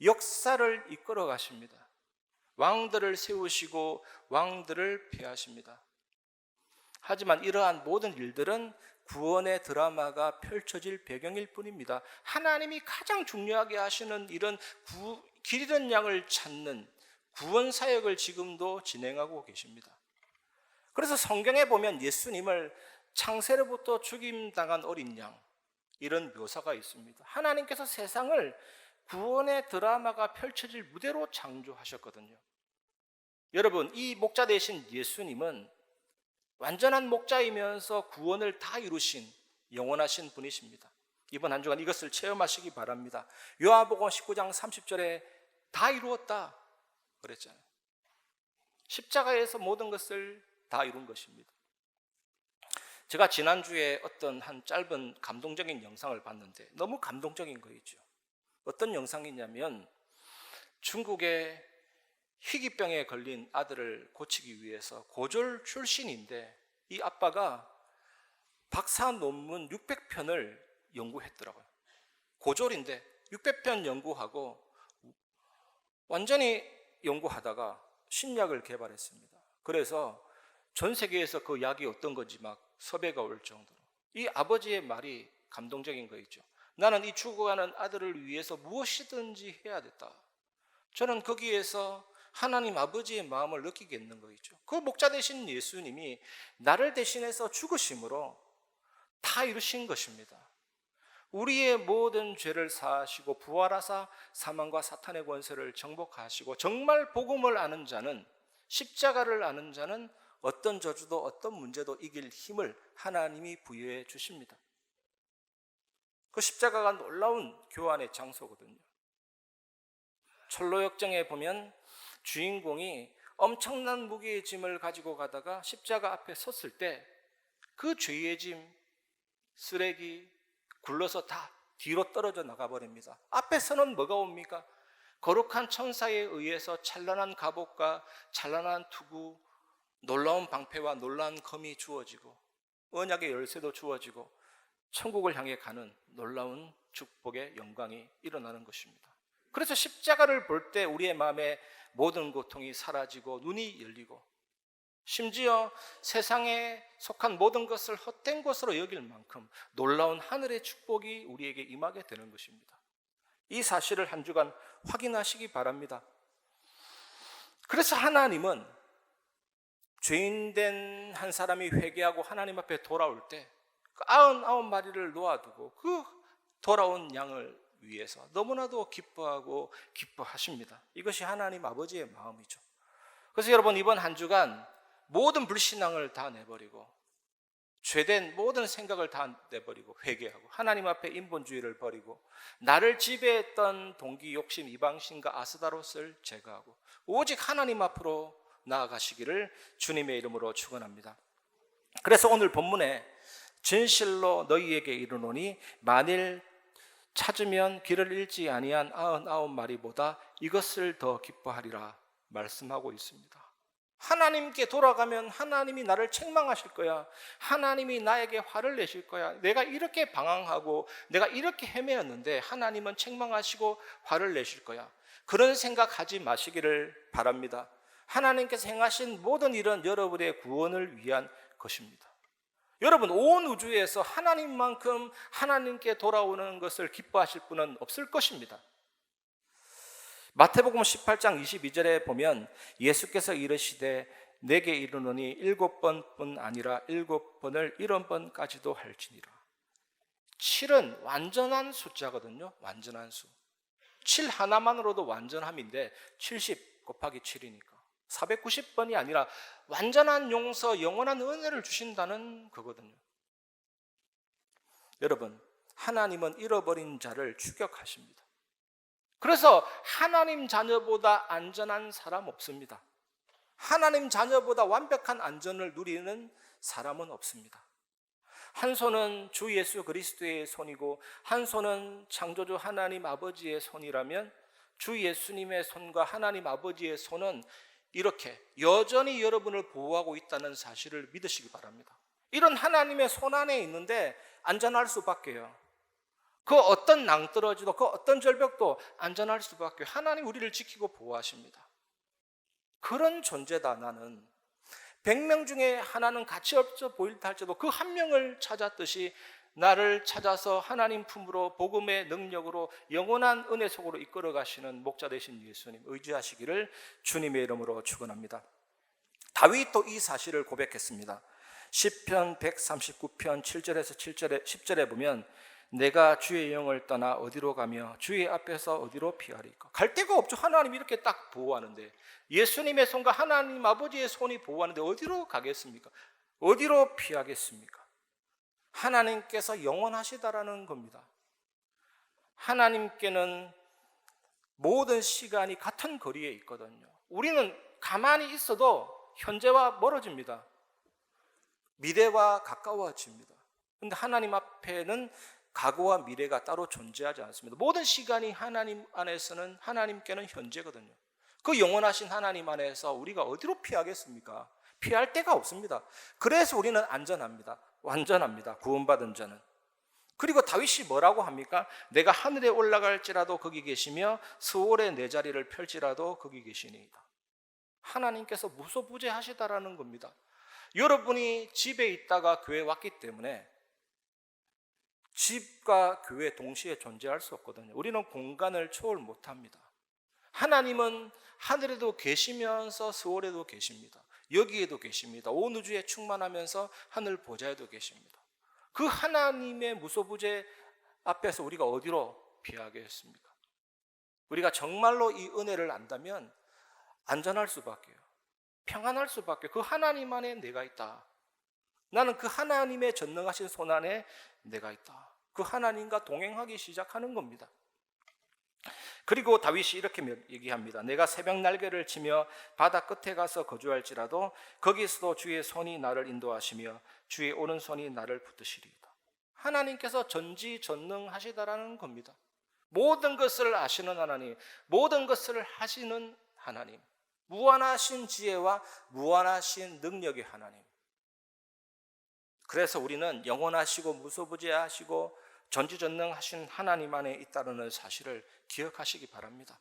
[SPEAKER 5] 역사를 이끌어 가십니다. 왕들을 세우시고 왕들을 폐하십니다. 하지만 이러한 모든 일들은 구원의 드라마가 펼쳐질 배경일 뿐입니다. 하나님이 가장 중요하게 하시는 일은 길 잃은 양을 찾는 구원 사역을 지금도 진행하고 계십니다. 그래서 성경에 보면 예수님을 창세로부터 죽임당한 어린 양, 이런 묘사가 있습니다. 하나님께서 세상을 구원의 드라마가 펼쳐질 무대로 창조하셨거든요. 여러분, 이 목자 되신 예수님은 완전한 목자이면서 구원을 다 이루신 영원하신 분이십니다. 이번 한 주간 이것을 체험하시기 바랍니다. 요한복음 19장 30절에 다 이루었다 그랬잖아요. 십자가에서 모든 것을 다 이룬 것입니다. 제가 지난주에 어떤 한 짧은 감동적인 영상을 봤는데 너무 감동적인 거 있죠. 어떤 영상이냐면 중국의 희귀병에 걸린 아들을 고치기 위해서 고졸 출신인데 이 아빠가 박사 논문 600편을 연구했더라고요. 고졸인데 600편 연구하고 완전히 연구하다가 신약을 개발했습니다. 그래서 전 세계에서 그 약이 어떤 건지 막 섭외가 올 정도로. 이 아버지의 말이 감동적인 거 있죠. 나는 이 죽어가는 아들을 위해서 무엇이든지 해야 됐다. 저는 거기에서 하나님 아버지의 마음을 느끼겠는 거 있죠. 그 목자 되신 예수님이 나를 대신해서 죽으심으로 다 이루신 것입니다. 우리의 모든 죄를 사하시고 부활하사 사망과 사탄의 권세를 정복하시고 정말 복음을 아는 자는, 십자가를 아는 자는 어떤 저주도 어떤 문제도 이길 힘을 하나님이 부여해 주십니다. 그 십자가가 놀라운 교환의 장소거든요. 철로역정에 보면 주인공이 엄청난 무게의 짐을 가지고 가다가 십자가 앞에 섰을 때 그 죄의 짐, 쓰레기, 굴러서 다 뒤로 떨어져 나가버립니다. 앞에서는 뭐가 옵니까? 거룩한 천사에 의해서 찬란한 갑옷과 찬란한 투구, 놀라운 방패와 놀라운 검이 주어지고 언약의 열쇠도 주어지고 천국을 향해 가는 놀라운 축복의 영광이 일어나는 것입니다. 그래서 십자가를 볼 때 우리의 마음에 모든 고통이 사라지고 눈이 열리고 심지어 세상에 속한 모든 것을 헛된 것으로 여길 만큼 놀라운 하늘의 축복이 우리에게 임하게 되는 것입니다. 이 사실을 한 주간 확인하시기 바랍니다. 그래서 하나님은 죄인된 한 사람이 회개하고 하나님 앞에 돌아올 때 99마리를 놓아두고 그 돌아온 양을 위해서 너무나도 기뻐하고 기뻐하십니다. 이것이 하나님 아버지의 마음이죠. 그래서 여러분, 이번 한 주간 모든 불신앙을 다 내버리고 죄된 모든 생각을 다 내버리고 회개하고 하나님 앞에 인본주의를 버리고 나를 지배했던 동기, 욕심, 이방신과 아스다롯을 제거하고 오직 하나님 앞으로 나아가시기를 주님의 이름으로 축원합니다. 그래서 오늘 본문에 진실로 너희에게 이르노니 만일 찾으면 길을 잃지 아니한 99마리보다 이것을 더 기뻐하리라 말씀하고 있습니다. 하나님께 돌아가면 하나님이 나를 책망하실 거야. 하나님이 나에게 화를 내실 거야. 내가 이렇게 방황하고 내가 이렇게 헤매었는데 하나님은 책망하시고 화를 내실 거야. 그런 생각하지 마시기를 바랍니다. 하나님께서 행하신 모든 일은 여러분의 구원을 위한 것입니다. 여러분, 온 우주에서 하나님만큼 하나님께 돌아오는 것을 기뻐하실 분은 없을 것입니다. 마태복음 18장 22절에 보면 예수께서 이르시되 내게 이르노니 7번뿐 아니라 7번을 70번까지도 할지니라. 7은 완전한 숫자거든요. 완전한 수. 7 하나만으로도 완전함인데 70 곱하기 7이니까 490번이 아니라 완전한 용서, 영원한 은혜를 주신다는 거거든요. 여러분, 하나님은 잃어버린 자를 추격하십니다. 그래서 하나님 자녀보다 안전한 사람 없습니다. 하나님 자녀보다 완벽한 안전을 누리는 사람은 없습니다. 한 손은 주 예수 그리스도의 손이고 한 손은 창조주 하나님 아버지의 손이라면 주 예수님의 손과 하나님 아버지의 손은 이렇게 여전히 여러분을 보호하고 있다는 사실을 믿으시기 바랍니다. 이런 하나님의 손 안에 있는데 안전할 수밖에요. 그 어떤 낭떠러지도 그 어떤 절벽도 안전할 수밖에. 하나님 우리를 지키고 보호하십니다. 그런 존재다. 나는 100명 중에 하나는 가치 없어 보일다 할지라도 그 한 명을 찾았듯이 나를 찾아서 하나님 품으로 복음의 능력으로 영원한 은혜 속으로 이끌어 가시는 목자 되신 예수님 의지하시기를 주님의 이름으로 축원합니다. 다윗도 이 사실을 고백했습니다. 시편 139편 7절에서 10절에 보면 내가 주의 영을 떠나 어디로 가며 주의 앞에서 어디로 피하리까. 갈 데가 없죠. 하나님 이렇게 딱 보호하는데, 예수님의 손과 하나님 아버지의 손이 보호하는데 어디로 가겠습니까? 어디로 피하겠습니까? 하나님께서 영원하시다라는 겁니다. 하나님께는 모든 시간이 같은 거리에 있거든요. 우리는 가만히 있어도 현재와 멀어집니다. 미래와 가까워집니다. 그런데 하나님 앞에는 과거와 미래가 따로 존재하지 않습니다. 모든 시간이 하나님 안에서는 하나님께는 현재거든요. 그 영원하신 하나님 안에서 우리가 어디로 피하겠습니까? 피할 데가 없습니다. 그래서 우리는 안전합니다. 완전합니다. 구원받은 자는. 그리고 다윗이 뭐라고 합니까? 내가 하늘에 올라갈지라도 거기 계시며 스올에 내 자리를 펼지라도 거기 계시니이다. 하나님께서 무소부재하시다라는 겁니다. 여러분이 집에 있다가 교회에 왔기 때문에 집과 교회 동시에 존재할 수 없거든요. 우리는 공간을 초월 못합니다. 하나님은 하늘에도 계시면서 스올에도 계십니다. 여기에도 계십니다. 온 우주에 충만하면서 하늘 보좌에도 계십니다. 그 하나님의 무소부재 앞에서 우리가 어디로 피하겠습니까? 우리가 정말로 이 은혜를 안다면 안전할 수밖에요. 평안할 수밖에. 그 하나님 안에 내가 있다. 나는 그 하나님의 전능하신 손 안에 내가 있다. 그 하나님과 동행하기 시작하는 겁니다. 그리고 다윗이 이렇게 얘기합니다. 내가 새벽 날개를 치며 바다 끝에 가서 거주할지라도 거기서도 주의 손이 나를 인도하시며 주의 오른손이 나를 붙드시리이다. 하나님께서 전지전능하시다라는 겁니다. 모든 것을 아시는 하나님, 모든 것을 하시는 하나님, 무한하신 지혜와 무한하신 능력의 하나님. 그래서 우리는 영원하시고 무소부재하시고 전지전능하신 하나님 안에 있다는 사실을 기억하시기 바랍니다.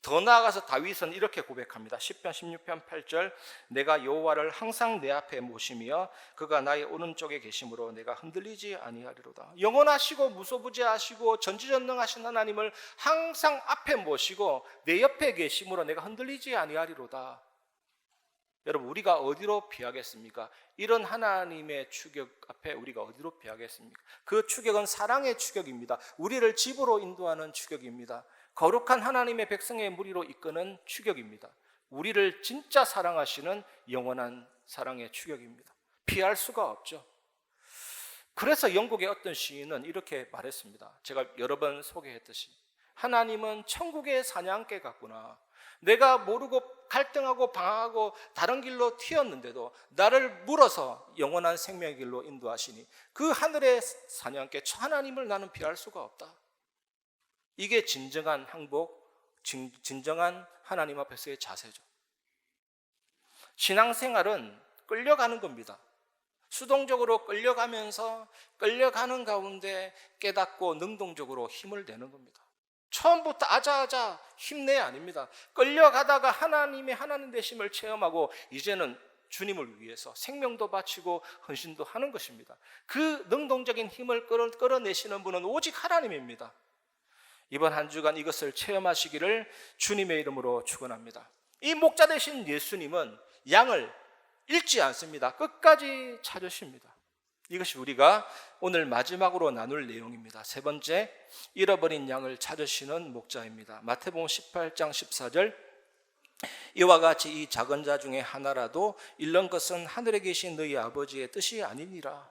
[SPEAKER 5] 더 나아가서 다윗은 이렇게 고백합니다. 시편 16편 8절 내가 여호와를 항상 내 앞에 모시며 그가 나의 오른쪽에 계심으로 내가 흔들리지 아니하리로다. 영원하시고 무소부재하시고 전지전능하신 하나님을 항상 앞에 모시고 내 옆에 계심으로 내가 흔들리지 아니하리로다. 여러분, 우리가 어디로 피하겠습니까? 이런 하나님의 추격 앞에 우리가 어디로 피하겠습니까? 그 추격은 사랑의 추격입니다. 우리를 집으로 인도하는 추격입니다. 거룩한 하나님의 백성의 무리로 이끄는 추격입니다. 우리를 진짜 사랑하시는 영원한 사랑의 추격입니다. 피할 수가 없죠. 그래서 영국의 어떤 시인은 이렇게 말했습니다. 제가 여러 번 소개했듯이 하나님은 천국의 사냥개 같구나. 내가 모르고 갈등하고 방황하고 다른 길로 튀었는데도 나를 물어서 영원한 생명의 길로 인도하시니 그 하늘의 사냥개 하나님을 나는 피할 수가 없다. 이게 진정한 항복, 진정한 하나님 앞에서의 자세죠. 신앙생활은 끌려가는 겁니다. 수동적으로 끌려가면서 끌려가는 가운데 깨닫고 능동적으로 힘을 내는 겁니다. 처음부터 아자아자 힘내 아닙니다. 끌려가다가 하나님의 하나님 되심을 체험하고 이제는 주님을 위해서 생명도 바치고 헌신도 하는 것입니다. 그 능동적인 힘을 끌어내시는 분은 오직 하나님입니다. 이번 한 주간 이것을 체험하시기를 주님의 이름으로 축원합니다. 이 목자 되신 예수님은 양을 잃지 않습니다. 끝까지 찾으십니다. 이것이 우리가 오늘 마지막으로 나눌 내용입니다. 세 번째, 잃어버린 양을 찾으시는 목자입니다. 마태복음 18장 14절 이와 같이 이 작은 자 중에 하나라도 잃는 것은 하늘에 계신 너희 아버지의 뜻이 아니니라.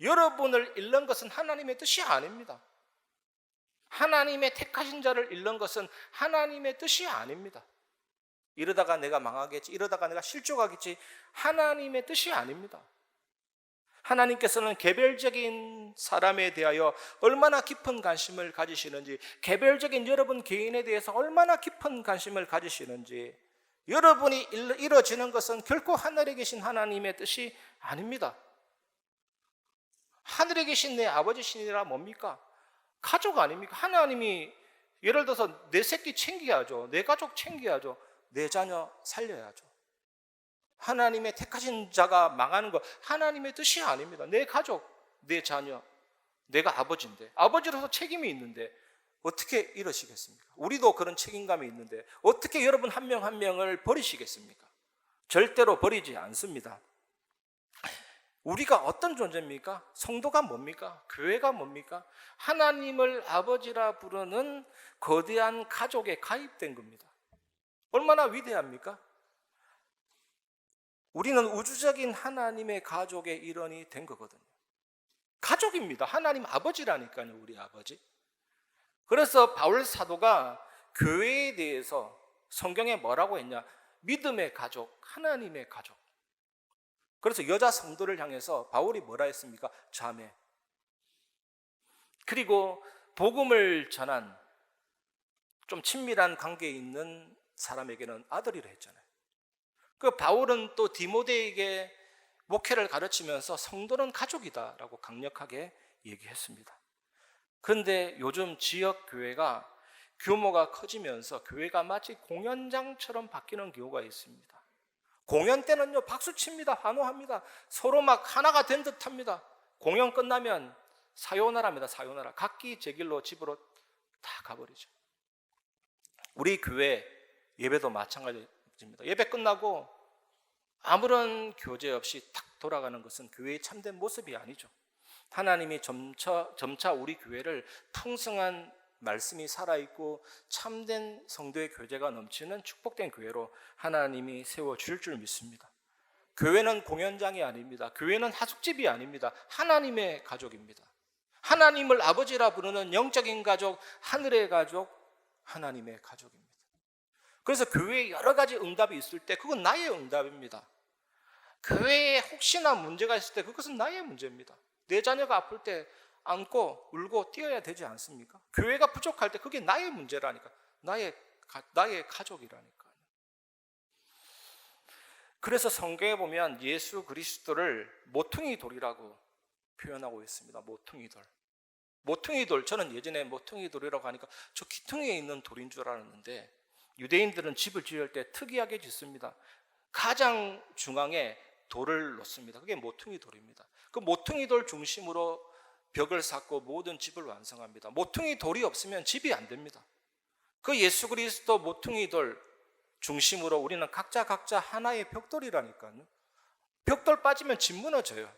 [SPEAKER 5] 여러분을 잃는 것은 하나님의 뜻이 아닙니다. 하나님의 택하신 자를 잃는 것은 하나님의 뜻이 아닙니다. 이러다가 내가 망하겠지, 이러다가 내가 실족하겠지, 하나님의 뜻이 아닙니다. 하나님께서는 개별적인 사람에 대하여 얼마나 깊은 관심을 가지시는지, 개별적인 여러분 개인에 대해서 얼마나 깊은 관심을 가지시는지, 여러분이 이루어지는 것은 결코 하늘에 계신 하나님의 뜻이 아닙니다. 하늘에 계신 내 아버지시니라 뭡니까? 가족 아닙니까? 하나님이 예를 들어서 내 새끼 챙겨야죠, 내 가족 챙겨야죠, 내 자녀 살려야죠. 하나님의 택하신 자가 망하는 거 하나님의 뜻이 아닙니다. 내 가족, 내 자녀, 내가 아버지인데, 아버지로서 책임이 있는데 어떻게 이러시겠습니까? 우리도 그런 책임감이 있는데 어떻게 여러분 한 명 한 명을 버리시겠습니까? 절대로 버리지 않습니다. 우리가 어떤 존재입니까? 성도가 뭡니까? 교회가 뭡니까? 하나님을 아버지라 부르는 거대한 가족에 가입된 겁니다. 얼마나 위대합니까? 우리는 우주적인 하나님의 가족의 일원이 된 거거든요. 가족입니다. 하나님 아버지라니까요, 우리 아버지. 그래서 바울 사도가 교회에 대해서 성경에 뭐라고 했냐? 믿음의 가족, 하나님의 가족. 그래서 여자 성도를 향해서 바울이 뭐라 했습니까? 자매. 그리고 복음을 전한 좀 친밀한 관계에 있는 사람에게는 아들이라 했잖아요. 그 바울은 또 디모데에게 목회를 가르치면서 성도는 가족이다라고 강력하게 얘기했습니다. 그런데 요즘 지역 교회가 규모가 커지면서 교회가 마치 공연장처럼 바뀌는 경우가 있습니다. 공연 때는요, 박수 칩니다. 환호합니다. 서로 막 하나가 된 듯합니다. 공연 끝나면 사요나라입니다. 사요나라. 각기 제 길로 집으로 다 가버리죠. 우리 교회 예배도 마찬가지입니다. 예배 끝나고 아무런 교제 없이 탁 돌아가는 것은 교회의 참된 모습이 아니죠. 하나님이 점차 우리 교회를 풍성한 말씀이 살아있고 참된 성도의 교제가 넘치는 축복된 교회로 하나님이 세워주실 줄 믿습니다. 교회는 공연장이 아닙니다. 교회는 하숙집이 아닙니다. 하나님의 가족입니다. 하나님을 아버지라 부르는 영적인 가족, 하늘의 가족, 하나님의 가족입니다. 그래서 교회에 여러 가지 응답이 있을 때 그건 나의 응답입니다. 교회에 혹시나 문제가 있을 때 그것은 나의 문제입니다. 내 자녀가 아플 때 안고 울고 뛰어야 되지 않습니까? 교회가 부족할 때 그게 나의 문제라니까. 나의 가족이라니까. 그래서 성경에 보면 예수 그리스도를 모퉁이 돌이라고 표현하고 있습니다. 모퉁이 돌. 모퉁이 돌, 저는 예전에 모퉁이 돌이라고 하니까 저 기퉁이에 있는 돌인 줄 알았는데 유대인들은 집을 지을 때 특이하게 짓습니다. 가장 중앙에 돌을 놓습니다. 그게 모퉁이 돌입니다. 그 모퉁이 돌 중심으로 벽을 쌓고 모든 집을 완성합니다. 모퉁이 돌이 없으면 집이 안 됩니다. 그 예수 그리스도 모퉁이 돌 중심으로 우리는 각자 하나의 벽돌이라니까요. 벽돌 빠지면 집 무너져요.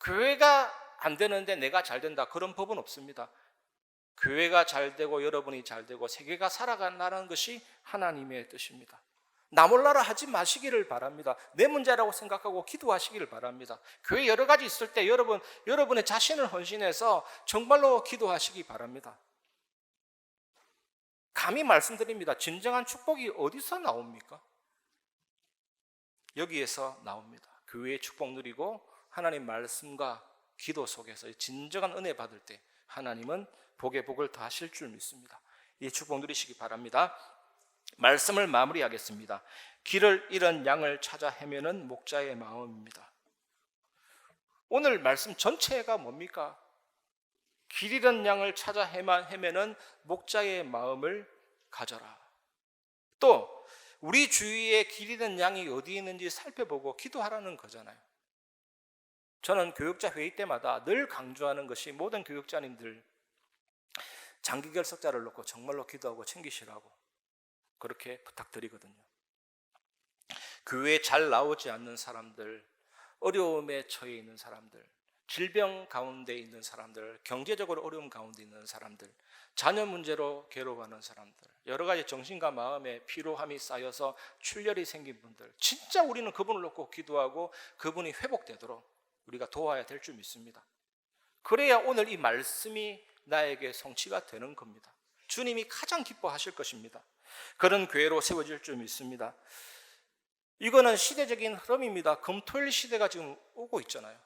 [SPEAKER 5] 교회가 안 되는데 내가 잘 된다, 그런 법은 없습니다. 교회가 잘 되고 여러분이 잘 되고 세계가 살아간다는 것이 하나님의 뜻입니다. 나 몰라라 하지 마시기를 바랍니다. 내 문제라고 생각하고 기도하시기를 바랍니다. 교회 여러 가지 있을 때 여러분의 자신을 헌신해서 정말로 기도하시기 바랍니다. 감히 말씀드립니다. 진정한 축복이 어디서 나옵니까? 여기에서 나옵니다. 교회의 축복 누리고 하나님 말씀과 기도 속에서 진정한 은혜 받을 때 하나님은 복에 복을 더하실 줄 믿습니다. 이 축복 누리시기 바랍니다. 말씀을 마무리하겠습니다. 길을 잃은 양을 찾아 헤매는 목자의 마음입니다. 오늘 말씀 전체가 뭡니까? 길 잃은 양을 찾아 헤매는 목자의 마음을 가져라. 또 우리 주위에 길 잃은 양이 어디 있는지 살펴보고 기도하라는 거잖아요. 저는 교육자 회의 때마다 늘 강조하는 것이 모든 교육자님들 장기 결석자를 놓고 정말로 기도하고 챙기시라고 그렇게 부탁드리거든요. 교회에 잘 나오지 않는 사람들, 어려움에 처해 있는 사람들, 질병 가운데 있는 사람들, 경제적으로 어려움 가운데 있는 사람들, 자녀 문제로 괴로워하는 사람들, 여러 가지 정신과 마음의 피로함이 쌓여서 출혈이 생긴 분들, 진짜 우리는 그분을 놓고 기도하고 그분이 회복되도록 우리가 도와야 될 줄 믿습니다. 그래야 오늘 이 말씀이 나에게 성취가 되는 겁니다. 주님이 가장 기뻐하실 것입니다. 그런 교회로 세워질 줄 믿습니다. 이거는 시대적인 흐름입니다. 금토일 시대가 지금 오고 있잖아요.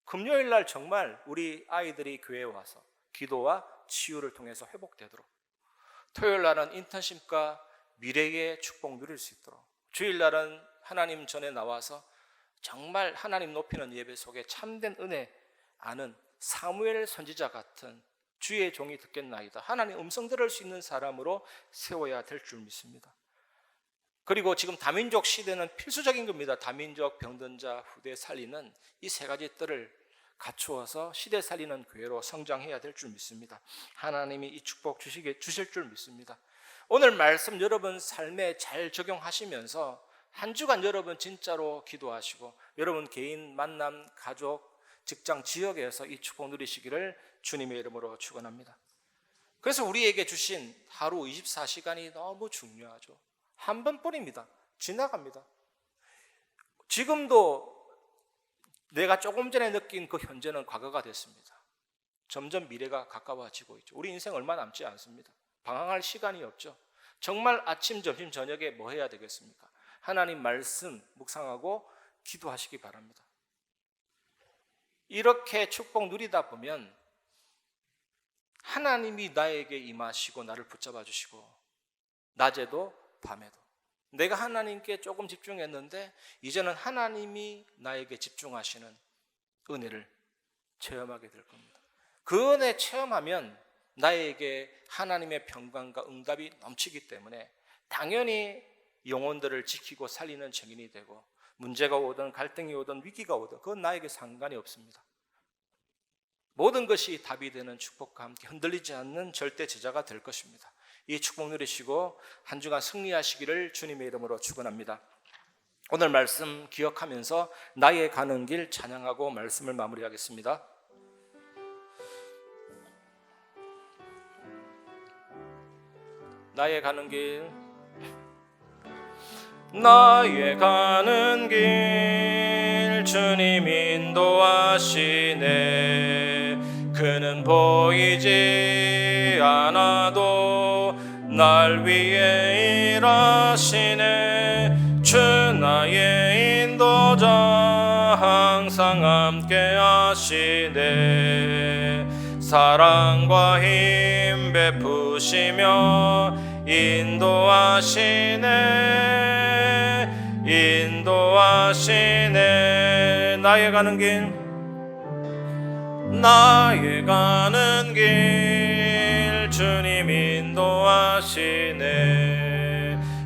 [SPEAKER 5] 금요일 날 정말 우리 아이들이 교회에 와서 기도와 치유를 통해서 회복되도록, 토요일 날은 인턴십과 미래의 축복 누릴 수 있도록, 주일 날은 하나님 전에 나와서 정말 하나님 높이는 예배 속에 참된 은혜 아는 사무엘 선지자 같은 주의 종이 듣겠나이다, 하나님 음성 들을 수 있는 사람으로 세워야 될 줄 믿습니다. 그리고 지금 다민족 시대는 필수적인 겁니다. 다민족, 병든자, 후대 살리는 이 세 가지 뜰을 갖추어서 시대 살리는 교회로 성장해야 될 줄 믿습니다. 하나님이 이 축복 주실 줄 믿습니다. 오늘 말씀 여러분 삶에 잘 적용하시면서 한 주간 여러분 진짜로 기도하시고 여러분 개인 만남, 가족, 직장, 지역에서 이 축복 누리시기를 주님의 이름으로 축원합니다. 그래서 우리에게 주신 하루 24시간이 너무 중요하죠. 한 번뿐입니다. 지나갑니다. 지금도 내가 조금 전에 느낀 그 현재는 과거가 됐습니다. 점점 미래가 가까워지고 있죠. 우리 인생 얼마 남지 않습니다. 방황할 시간이 없죠. 정말 아침, 점심, 저녁에 뭐 해야 되겠습니까? 하나님 말씀 묵상하고 기도하시기 바랍니다. 이렇게 축복 누리다 보면 하나님이 나에게 임하시고 나를 붙잡아 주시고 낮에도 밤에도 내가 하나님께 조금 집중했는데 이제는 하나님이 나에게 집중하시는 은혜를 체험하게 될 겁니다. 그 은혜 체험하면 나에게 하나님의 평강과 응답이 넘치기 때문에 당연히 영혼들을 지키고 살리는 증인이 되고 문제가 오든 갈등이 오든 위기가 오든 그건 나에게 상관이 없습니다. 모든 것이 답이 되는 축복과 함께 흔들리지 않는 절대 제자가 될 것입니다. 이 축복 누리시고 한 주간 승리하시기를 주님의 이름으로 축원합니다. 오늘 말씀 기억하면서 나의 가는 길 찬양하고 말씀을 마무리하겠습니다. 나의 가는 길, 나의 가는 길 주님 인도하시네. 그는 보이지 않아도 날 위해 일하시네. 주 나의 인도자 항상 함께 하시네. 사랑과 힘 베푸시며 인도하시네. 인도하시네. 나의 가는 길, 나의 가는 길 주님 인도하시네.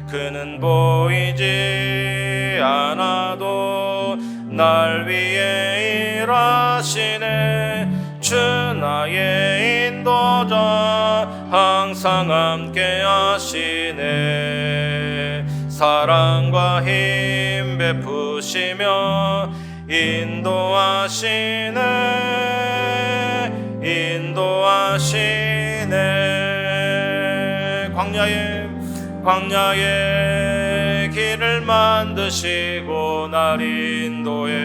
[SPEAKER 5] 그는 보이지 않아도 날 위해 일하시네. 주 나의 인도자 항상 함께 하시네. 사랑과 힘 베푸시며 인도하시네. 인도하시네. 광야의 길을 만드시고 날 인도해.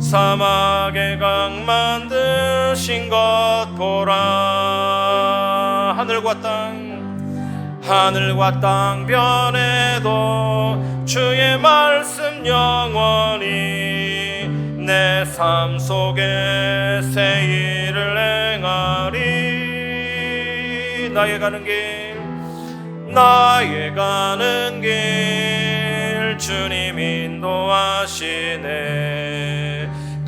[SPEAKER 5] 사막의 강 만드신 것 보라. 하늘과 땅 변해도 주의 말씀 영원히 내 삶 속에 새 일을 행하리. 나의 가는 길 주님 인도하시네.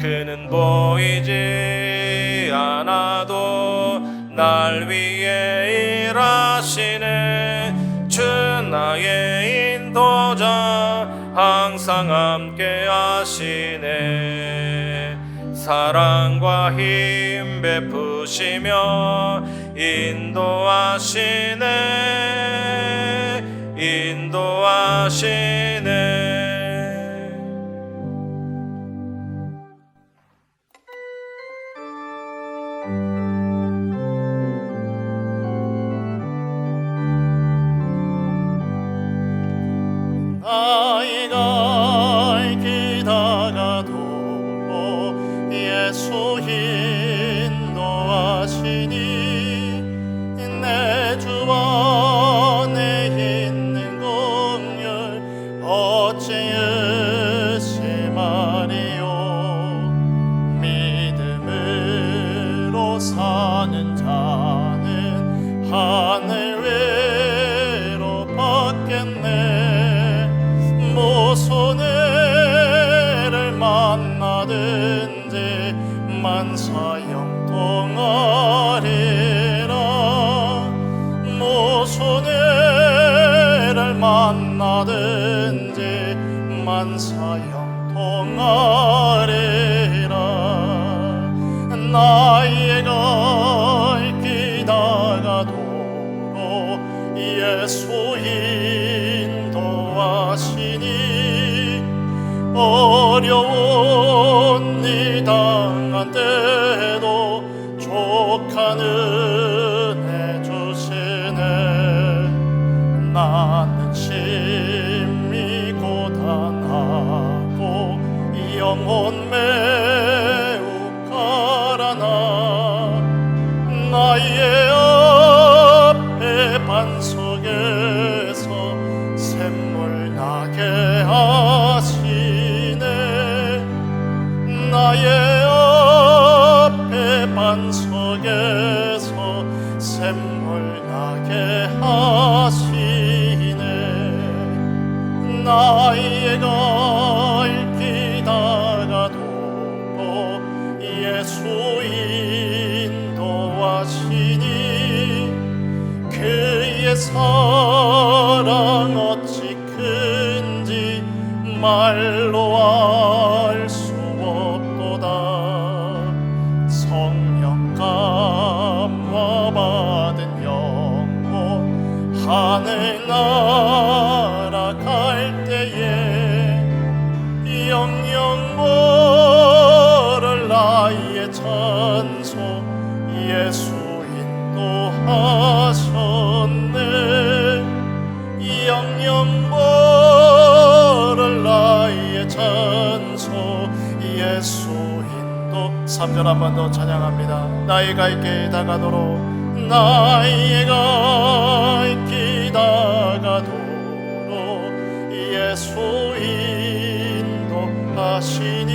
[SPEAKER 5] 그는 보이지 않아도 날 위해 일하시네. 주 나의 인도자 항상 함께 하시네. 사랑과 힘 베푸시며 인도하시네. 인도하시네.
[SPEAKER 2] 나이가 기다가도 예수 인도하시니 내 주 사는 자는 하늘 외로 받겠네. 무슨 애를 만나든지 만사형통하리라. 무슨 애를 만나든지 만사형통하리라. 나의 갈 기다가도록 예수 인도하시니 어려운 이 당한 때도 족한 은혜 주시네. 나는 심히 고단하고 영혼 매우 가라나. 나의 앞에 반석에서 샘물 나게 하시네. 나의 앞에 반석에서 샘물 나게 하시네. 나의 갈 기다가도록 예수 인도하시니 그의 사랑 어찌 큰지 말로 알 수 없도다. 성령 감화 받은 영혼 하늘 날아갈 때에 영영 모를 나의 찬송 예수 인도하셨네. 영영 모를 나의 찬송 예수 인도. 3절 한 번 더 찬양합니다. 나의 갈 길 다가도록 나의 갈 길 다가도록 예수 인도하시니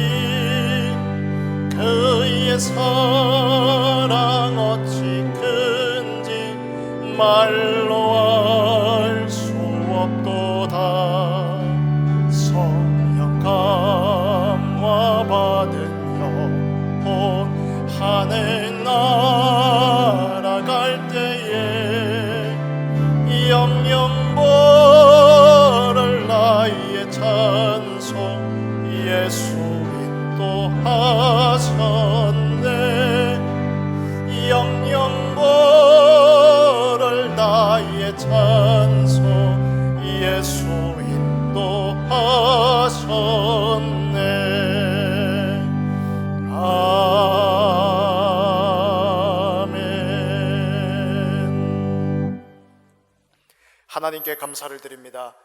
[SPEAKER 2] 그의 사랑 어찌 큰지 말로 알 수 없도다. 성령 감화 받은 영혼 하늘 날아갈 때에 영영 모를 나의 찬송 예수 인도하셨네. 영영 모를 나의 찬송 예수 인도하셨네. 아멘. 하나님께 감사를 드립니다.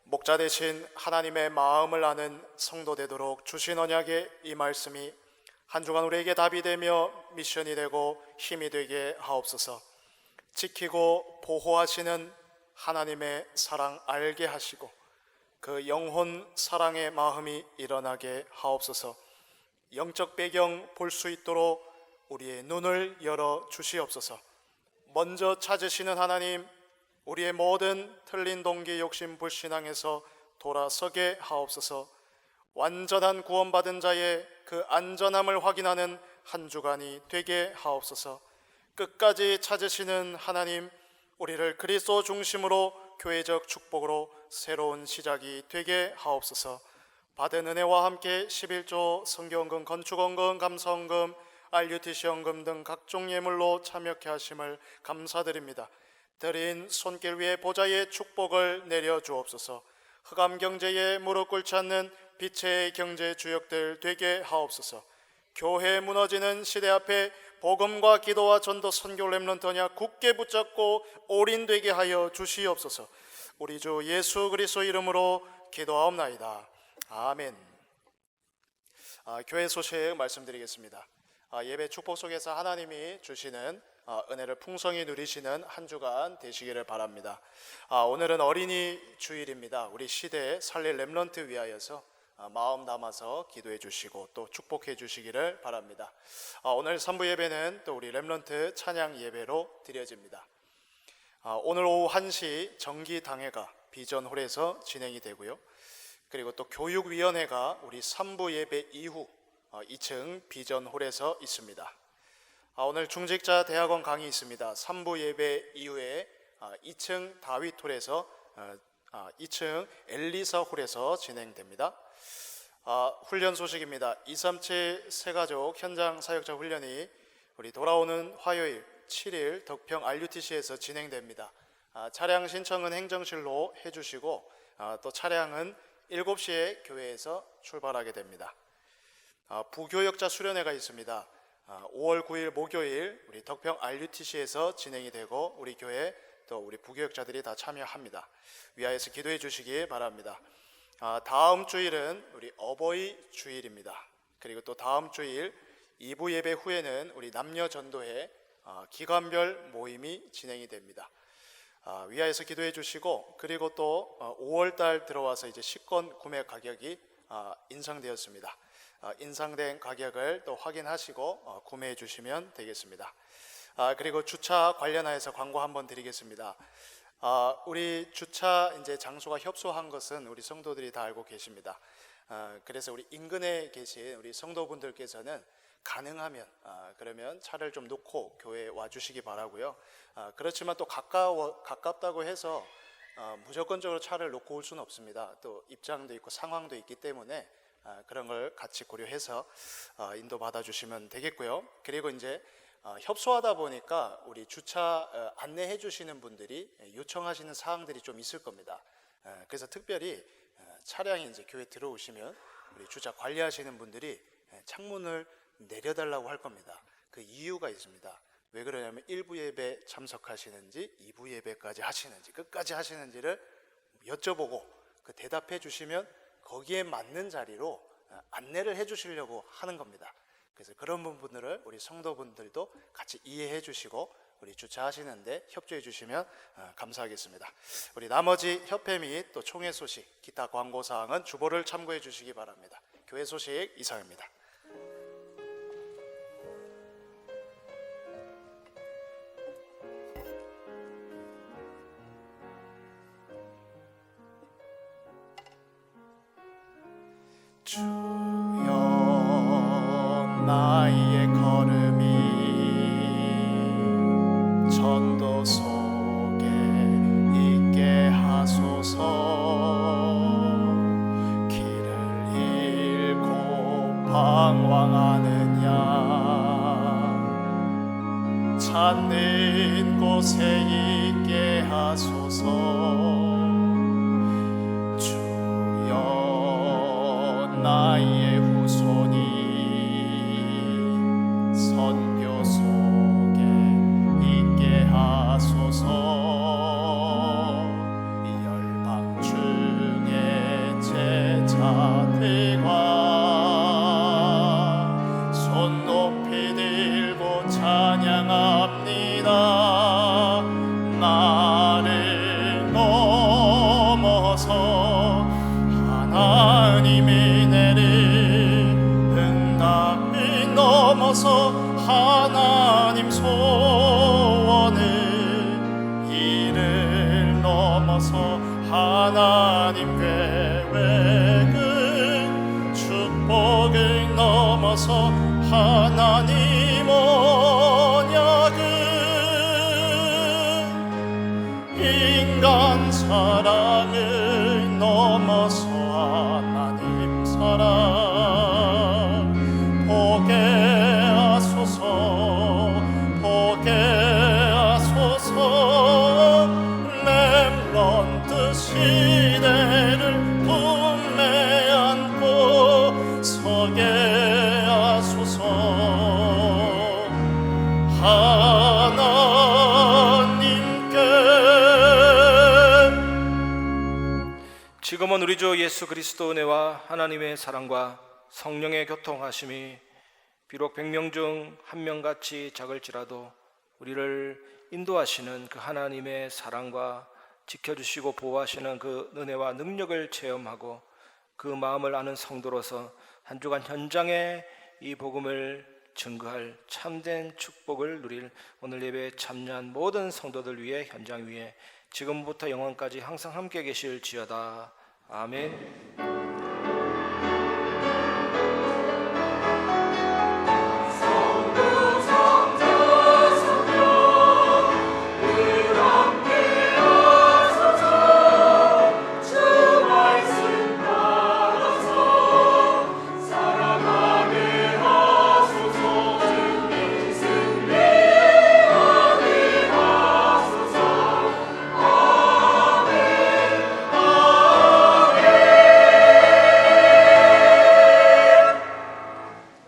[SPEAKER 2] 목자 대신 하나님의 마음을 아는 성도 되도록 주신 언약의 이 말씀이 한 주간 우리에게 답이 되며 미션이 되고 힘이 되게 하옵소서. 지키고 보호하시는 하나님의 사랑 알게 하시고 그 영혼 사랑의 마음이 일어나게 하옵소서. 영적 배경 볼 수 있도록 우리의 눈을 열어 주시옵소서. 먼저 찾으시는 하나님, 우리의 모든 틀린 동기 욕심 불신앙에서 돌아서게 하옵소서. 완전한 구원받은 자의 그 안전함을 확인하는 한 주간이 되게 하옵소서. 끝까지 찾으시는 하나님, 우리를 그리스도 중심으로 교회적 축복으로 새로운 시작이 되게 하옵소서. 받은 은혜와 함께 11조 성경헌금, 건축헌금, 감사헌금, RUTC 헌금 등 각종 예물로 참여케 하심을 감사드립니다. 드린 손길 위에 보좌의 축복을 내려 주옵소서. 흑암 경제에 무릎 꿇지 않는 빛의 경제 주역들 되게 하옵소서. 교회 무너지는 시대 앞에 복음과 기도와 전도 선교 렘넌트 언약 굳게 붙잡고 올인되게 하여 주시옵소서. 우리 주 예수 그리스도 이름으로 기도하옵나이다. 아멘. 교회 소식 말씀드리겠습니다. 예배 축복 속에서 하나님이 주시는 은혜를 풍성히 누리시는 한 주간 되시기를 바랍니다. 오늘은 어린이 주일입니다. 우리 시대에 살릴 렘넌트 위하여서 마음 담아서 기도해 주시고 또 축복해 주시기를 바랍니다. 오늘 3부 예배는 또 우리 렘넌트 찬양 예배로 드려집니다. 오늘 오후 1시 정기당회가 비전홀에서 진행이 되고요. 그리고 또 교육위원회가 우리 3부 예배 이후 2층 비전홀에서 있습니다. 오늘 중직자 대학원 강의 있습니다. 3부 예배 이후에 2층 다윗홀에서 2층 엘리사 홀에서 진행됩니다. 훈련 소식입니다. 237 새가족 현장 사역자 훈련이 우리 돌아오는 화요일 7일 덕평 RUTC에서 진행됩니다. 차량 신청은 행정실로 해주시고 또 차량은 7시에 교회에서 출발하게 됩니다. 부교역자 수련회가 있습니다. 5월 9일 목요일 우리 덕평 RUTC에서 진행이 되고 우리 교회 또 우리 부교역자들이 다 참여합니다. 위하여서 기도해 주시기 바랍니다. 다음 주일은 우리 어버이 주일입니다. 그리고 또 다음 주일 2부 예배 후에는 우리 남녀 전도회 기관별 모임이 진행이 됩니다. 위하여서 기도해 주시고 그리고 또 5월 달 들어와서 이제 식권 구매 가격이 인상되었습니다. 인상된 가격을 또 확인하시고 구매해 주시면 되겠습니다. 그리고 주차 관련하여서 광고 한번 드리겠습니다. 우리 주차 이제 장소가 협소한 것은 우리 성도들이 다 알고 계십니다. 그래서 우리 인근에 계신 우리 성도분들께서는 가능하면 그러면 차를 좀 놓고 교회에 와주시기 바라고요. 그렇지만 또 가깝다고 해서 무조건적으로 차를 놓고 올 수는 없습니다. 또 입장도 있고 상황도 있기 때문에 그런 걸 같이 고려해서 인도 받아주시면 되겠고요. 그리고 이제 협소하다 보니까 우리 주차 안내해 주시는 분들이 요청하시는 사항들이 좀 있을 겁니다. 그래서 특별히 차량이 이제 교회 들어오시면 우리 주차 관리하시는 분들이 창문을 내려달라고 할 겁니다. 그 이유가 있습니다. 왜 그러냐면 1부 예배 참석하시는지 2부 예배까지 하시는지 끝까지 하시는지를 여쭤보고 그 대답해 주시면 거기에 맞는 자리로 안내를 해 주시려고 하는 겁니다. 그래서 그런 부분들을 우리 성도분들도 같이 이해해 주시고 우리 주차하시는데 협조해 주시면 감사하겠습니다. 우리 나머지 협회 및 또 총회 소식, 기타 광고 사항은 주보를 참고해 주시기 바랍니다. 교회 소식 이상입니다. 주여 나의 걸음이 전도 속에 있게 하소서. 길을 잃고 방황하는 양 찾는 곳에 있게 하소서. 나의 후손이 선교 속에 있게 하소서. 열방 중에 제자들과 손 높이 들고 찬양합니다. 나를 넘어서 하나님의 넘어서 하나님 소원을 이를 넘어서 하나님 계획을 축복을 넘어서 하나님 언약을 인간 사랑을 넘어서 하나님 사랑 보게 하소서. 렘넌트 시대를 품에 안고 서게 하소서. 하나님께
[SPEAKER 5] 지금은 우리 주 예수 그리스도 은혜와 하나님의 사랑과 성령의 교통하심이 비록 100명 중 1명같이 작을지라도 우리를 인도하시는 그 하나님의 사랑과 지켜주시고 보호하시는 그 은혜와 능력을 체험하고 그 마음을 아는 성도로서 한 주간 현장에 이 복음을 증거할 참된 축복을 누릴 오늘 예배에 참여한 모든 성도들 위해 현장 위에 지금부터 영원까지 항상 함께 계실지어다. 아멘.